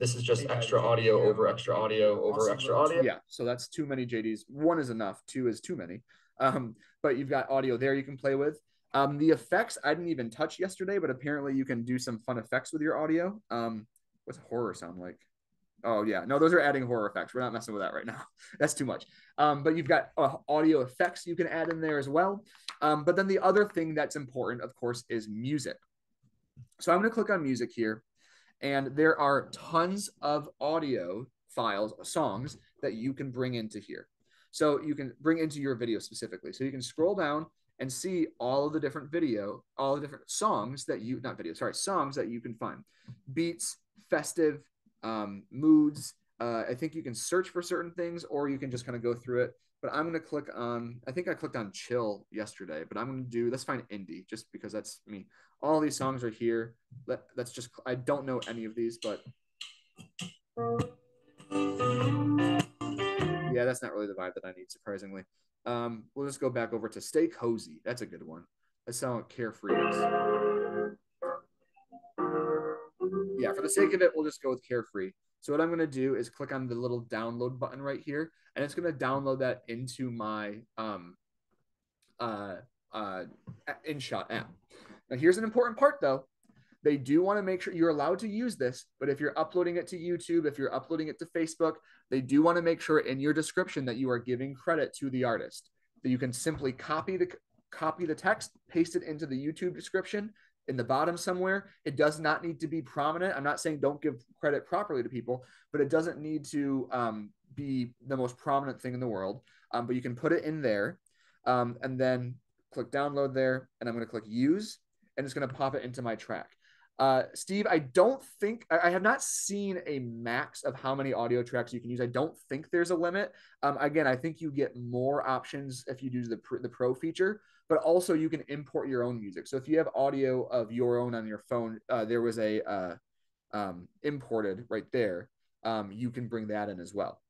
B: This is just extra audio over extra audio over extra audio.
A: Yeah, so that's too many JDs. 1 is enough. 2 is too many. But you've got audio there you can play with. The effects I didn't even touch yesterday, but apparently you can do some fun effects with your audio. What's horror sound like? Oh yeah, no, those are adding horror effects. We're not messing with that right now. That's too much. But you've got audio effects you can add in there as well. But then the other thing that's important, of course, is music. So I'm going to click on music here, and there are tons of audio files, songs that you can bring into here. So you can bring into your video specifically. So you can scroll down and see all of the different all the different songs that songs that you can find. Beats, festive, moods. I think you can search for certain things, or you can just kind of go through it. But I'm going to click on, I think I clicked on chill yesterday, but I'm going to do, let's find indie, just because that's me. All these songs are here. That's just, I don't know any of these, but yeah, that's not really the vibe that I need, surprisingly. We'll just go back over to Stay Cozy. That's a good one. Let's sound what Carefree is. Yeah, for the sake of it, we'll just go with Carefree. So what I'm going to do is click on the little download button right here, and it's going to download that into my InShot app. Now, here's an important part, though. They do want to make sure you're allowed to use this, but if you're uploading it to YouTube, if you're uploading it to Facebook, they do want to make sure in your description that you are giving credit to the artist. That you can simply copy the text, paste it into the YouTube description in the bottom somewhere. It does not need to be prominent. I'm not saying don't give credit properly to people, but it doesn't need to be the most prominent thing in the world. But you can put it in there, and then click download there, and I'm going to click use, and it's going to pop it into my track. Steve, I have not seen a max of how many audio tracks you can use. I don't think there's a limit. Again, I think you get more options if you do the pro feature, but also you can import your own music. So if you have audio of your own on your phone, there was a imported right there. You can bring that in as well.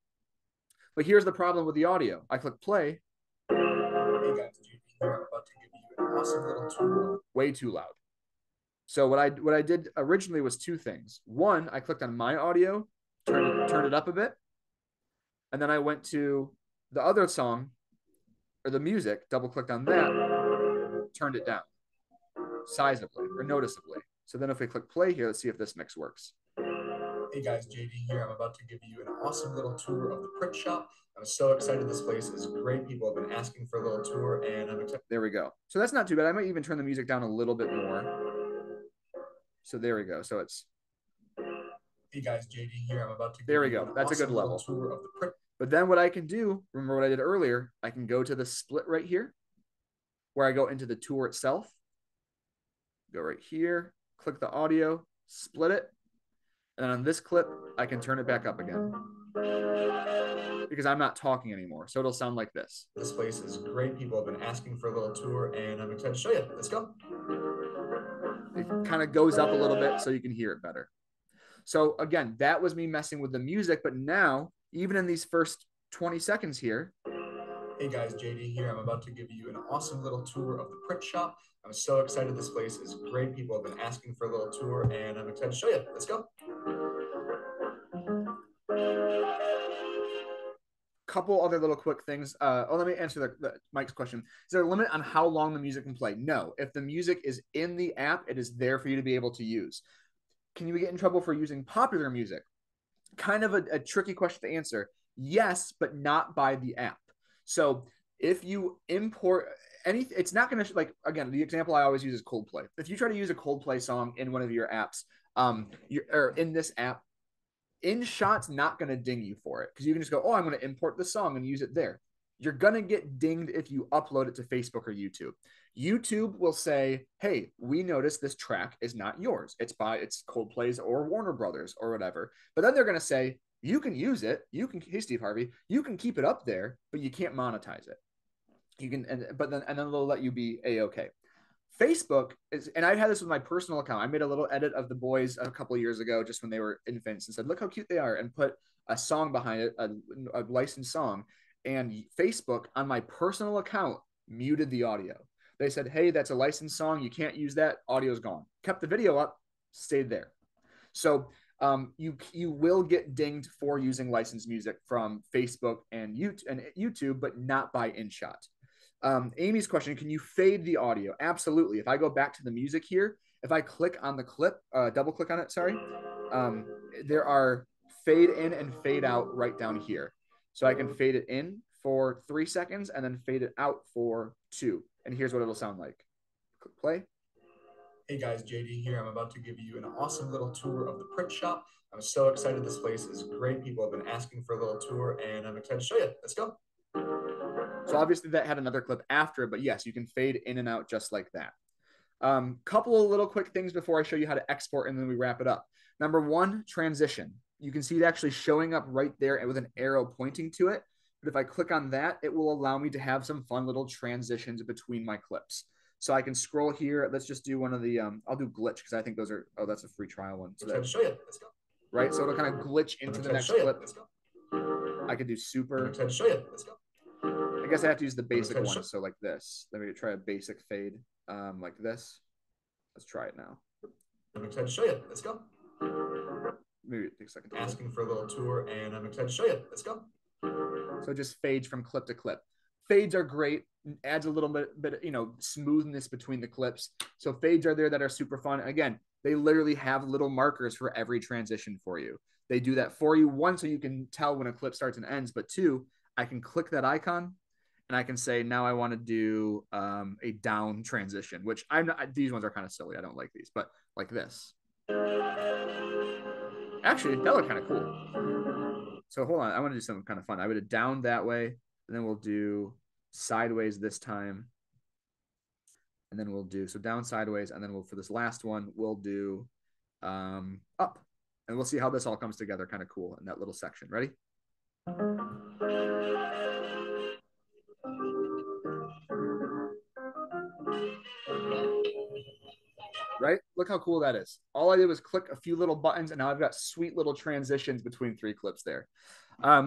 A: But here's the problem with the audio. I click play.
B: Hey guys, JD here. I'm about to give you an awesome little tool.
A: Way too loud. So what I did originally was 2 things. One, I clicked on my audio, turned it up a bit, and then I went to the other song or the music, double clicked on that, turned it down sizably or noticeably. So then if we click play here, let's see if this mix works.
B: Hey guys, JD here. I'm about to give you an awesome little tour of the print shop. I'm so excited. This place is great. People have been asking for a little tour, and I'm excited.
A: There we go. So that's not too bad. I might even turn the music down a little bit more. So there we go. So it's.
B: Hey guys, JD here. I'm about to give
A: there we
B: you
A: go.
B: an
A: That's
B: awesome
A: a good level.
B: Tour of the print.
A: But then what I can do, remember what I did earlier, I can go to the split right here, where I go into the tour itself. Go right here, click the audio, split it. And on this clip, I can turn it back up again because I'm not talking anymore. So it'll sound like this.
B: This place is great. People have been asking for a little tour, and I'm excited to show you. Let's go.
A: It kind of goes up a little bit so you can hear it better. So again, that was me messing with the music. But now, even in these first 20 seconds here.
B: Hey guys, JD here. I'm about to give you an awesome little tour of the print shop. I'm so excited. This place is great. People have been asking for a little tour, and I'm excited to show you. Let's go.
A: Couple other little quick things. Let me answer the Mike's question. Is there a limit on how long the music can play? No. If the music is in the app, it is there for you to be able to use. Can you get in trouble for using popular music? Kind of a tricky question to answer. Yes, but not by the app. So if you import anything, it's not going to, like, again, the example I always use is Coldplay. If you try to use a Coldplay song in one of your apps, or in this app, InShot's not going to ding you for it because you can just go, oh, I'm going to import the song and use it there. You're going to get dinged if you upload it to Facebook or YouTube. YouTube will say, hey, we noticed this track is not yours. It's Coldplay's or Warner Brothers or whatever. But then they're going to say, you can use it. Hey, Steve Harvey, you can keep it up there, but you can't monetize it. You can, and then they'll let you be A-okay. Facebook is, and I had this with my personal account. I made a little edit of the boys a couple of years ago, just when they were infants, and said, "Look how cute they are," and put a song behind it, a licensed song. And Facebook on my personal account muted the audio. They said, "Hey, that's a licensed song. You can't use that. Audio's gone." Kept the video up, stayed there. So you will get dinged for using licensed music from Facebook and YouTube, but not by InShot. Amy's question: can you fade the audio? Absolutely. If I go back to the music here, if I click on the clip, double click on it, sorry, um, there are fade in and fade out right down here. So I can fade it in for 3 seconds and then fade it out for 2. And here's what it'll sound like. Click play.
B: Hey guys, JD here. I'm about to give you an awesome little tour of the print shop. I'm so excited. This place is great. People have been asking for a little tour, and I'm excited to show you. Let's go.
A: So obviously that had another clip after, but yes, you can fade in and out just like that. Couple of little quick things before I show you how to export and then we wrap it up. Number 1, transition. You can see it actually showing up right there with an arrow pointing to it. But if I click on that, it will allow me to have some fun little transitions between my clips. So I can scroll here. Let's just do one of the, I'll do glitch because I think those are, oh, that's a free trial one. So
B: I'm excited to show you. Let's go.
A: Right? So it'll kind of glitch into the next clip.
B: Let's go.
A: I could do super.
B: I'm excited to show you. Let's go.
A: I guess I have to use the basic one. So like this. Let me try a basic fade like this. Let's try it now.
B: I'm excited to show you. Let's go.
A: Maybe it takes a second.
B: Asking for a little tour, and I'm excited to show you. Let's go.
A: So it just fades from clip to clip. Fades are great. Adds a little bit, smoothness between the clips. So fades are there that are super fun. Again, they literally have little markers for every transition for you. They do that for you. 1, so you can tell when a clip starts and ends. But 2, I can click that icon and I can say, now I want to do a down transition, which I'm not, these ones are kind of silly. I don't like these, but like this. Actually, that looked kind of cool. So hold on. I want to do something kind of fun. I would have down that way, and then we'll do sideways this time. And then we'll do, so down sideways. And then we'll, for this last one, we'll do up. And we'll see how this all comes together kind of cool in that little section. Ready? Right? Look how cool that is. All I did was click a few little buttons, and now I've got sweet little transitions between 3 clips there.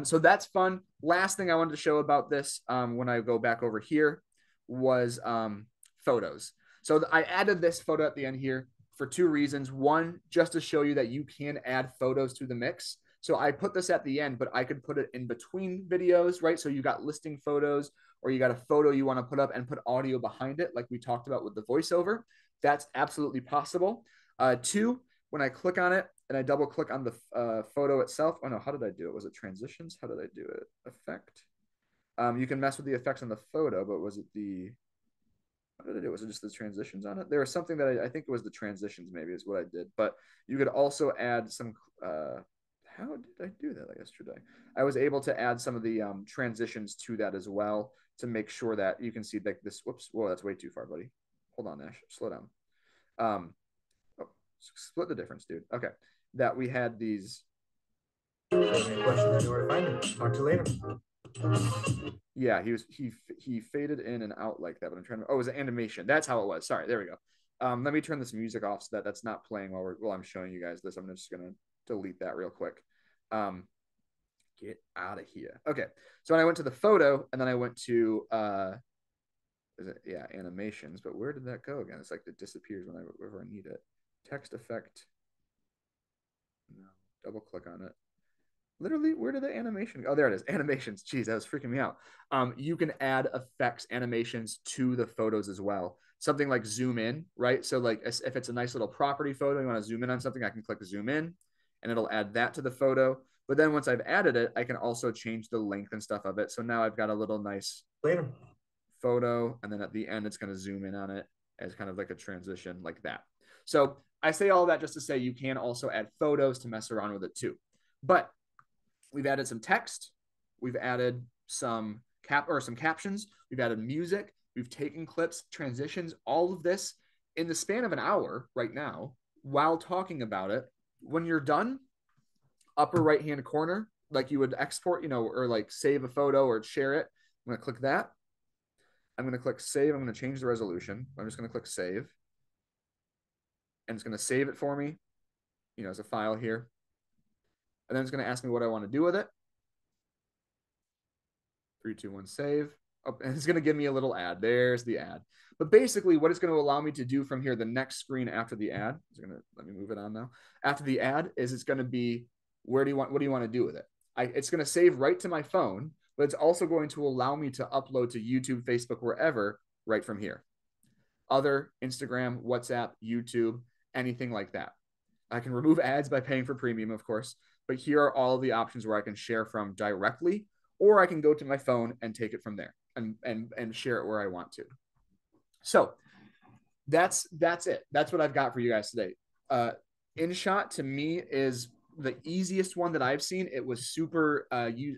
A: So that's fun. Last thing I wanted to show about this when I go back over here was photos. So I added this photo at the end here for 2 reasons. 1, just to show you that you can add photos to the mix. So I put this at the end, but I could put it in between videos, right? So you got listing photos, or you got a photo you want to put up and put audio behind it, like we talked about with the voiceover. That's absolutely possible. 2, when I click on it and I double click on the photo itself. Oh no, how did I do it? Was it transitions? How did I do it? Effect. You can mess with the effects on the photo, but was it the, what did I do? Was it just the transitions on it? There was something that I think it was the transitions maybe is what I did, but you could also add some, how did I do that yesterday? I was able to add some of the transitions to that as well to make sure that you can see like this, whoops, whoa, that's way too far, buddy. Hold on, Ash, slow down. Oh, split the difference, dude. Okay, that we had these.
B: Any questions? You know where to find me. Talk to you later.
A: Yeah, he faded in and out like that, but I'm trying to. Oh, it was an animation. That's how it was. Sorry, there we go. Let me turn this music off so that that's not playing while I'm showing you guys this. I'm just gonna delete that real quick. Get out of here. Okay, so when I went to the photo and then I went to animations, but where did that go again? It's like it disappears whenever I need it. Text effect. No, double click on it. Literally, where did the animation go? Oh, there it is. Animations. Jeez, that was freaking me out. You can add effects, animations to the photos as well. Something like zoom in, right? So like if it's a nice little property photo, you want to zoom in on something, I can click zoom in and it'll add that to the photo. But then once I've added it, I can also change the length and stuff of it. So now I've got a little nice photo, and then at the end, it's going to zoom in on it as kind of like a transition like that. So I say all that just to say you can also add photos to mess around with it too. But we've added some text, we've added some captions, we've added music, we've taken clips, transitions, all of this in the span of an hour right now while talking about it. When you're done, upper right hand corner, like you would export, or like save a photo or share it. I'm going to click that. I'm going to click save. I'm going to change the resolution. I'm just going to click save. And it's going to save it for me, as a file here. And then it's going to ask me what I want to do with it. 3, 2, 1, save. Oh, and it's going to give me a little ad. There's the ad. But basically, what it's going to allow me to do from here, the next screen after the ad, let me move it on now. After the ad is it's going to be, what do you want to do with it? It's going to save right to my phone, but it's also going to allow me to upload to YouTube, Facebook, wherever, right from here. Other, Instagram, WhatsApp, YouTube, anything like that. I can remove ads by paying for premium, of course, but here are all the options where I can share from directly, or I can go to my phone and take it from there and share it where I want to. So that's it. That's what I've got for you guys today. InShot to me is the easiest one that I've seen. It was super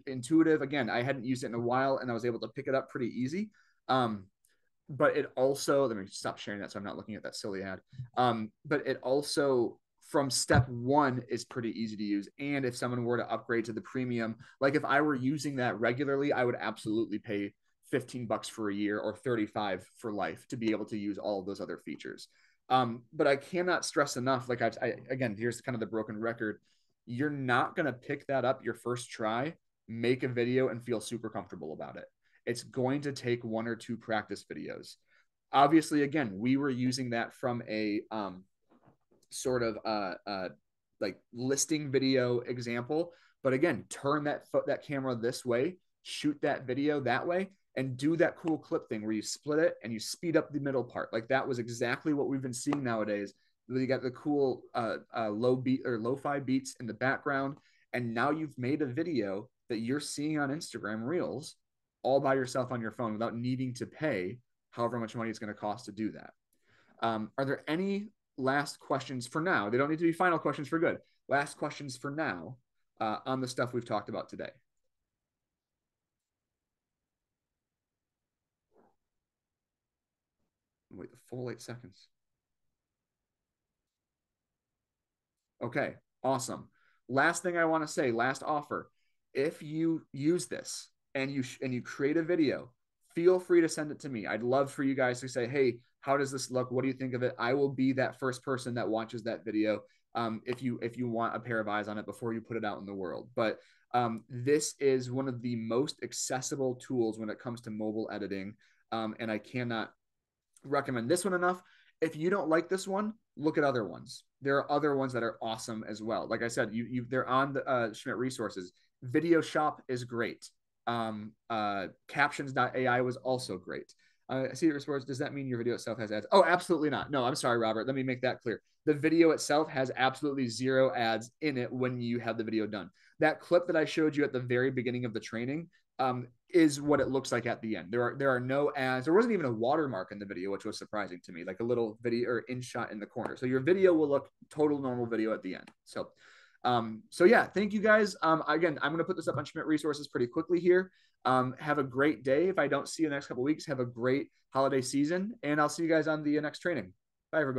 A: intuitive. Again, I hadn't used it in a while, and I was able to pick it up pretty easy. But it also, let me stop sharing that so I'm not looking at that silly ad. But it also, from step one, is pretty easy to use. And if someone were to upgrade to the premium, like if I were using that regularly, I would absolutely pay $15 for a year or $35 for life to be able to use all of those other features. But I cannot stress enough, like again, here's kind of the broken record. You're not going to pick that up your first try, make a video, and feel super comfortable about it. It's going to take 1 or 2 practice videos. Obviously, again, we were using that from a sort of like listing video example. But again, turn that camera this way, shoot that video that way, and do that cool clip thing where you split it and you speed up the middle part. Like that was exactly what we've been seeing nowadays. You got the cool low beat or lo-fi beats in the background, and now you've made a video that you're seeing on Instagram Reels all by yourself on your phone without needing to pay however much money it's going to cost to do that. Are there any last questions for now? They don't need to be final questions for good. Last questions for now on the stuff we've talked about today. Wait the full 8 seconds. Okay, awesome. Last thing I want to say, last offer. If you use this and you create a video, feel free to send it to me. I'd love for you guys to say, hey, how does this look? What do you think of it? I will be that first person that watches that video if you want a pair of eyes on it before you put it out in the world. But this is one of the most accessible tools when it comes to mobile editing, and I cannot recommend this one enough. If you don't like this one, look at other ones. There are other ones that are awesome as well. Like I said, they're on the Schmidt resources. Video Shop is great. Captions.ai was also great. See your response. Does that mean your video itself has ads? Oh, absolutely not. No, I'm sorry, Robert. Let me make that clear. The video itself has absolutely 0 ads in it when you have the video done. That clip that I showed you at the very beginning of the training is what it looks like at the end. There are no ads. There wasn't even a watermark in the video, which was surprising to me, like a little video or InShot in the corner. So your video will look total normal video at the end. So yeah, thank you guys. Again, I'm going to put this up on Schmidt resources pretty quickly here. Have a great day. If I don't see you in the next couple of weeks, have a great holiday season, and I'll see you guys on the next training. Bye, everybody.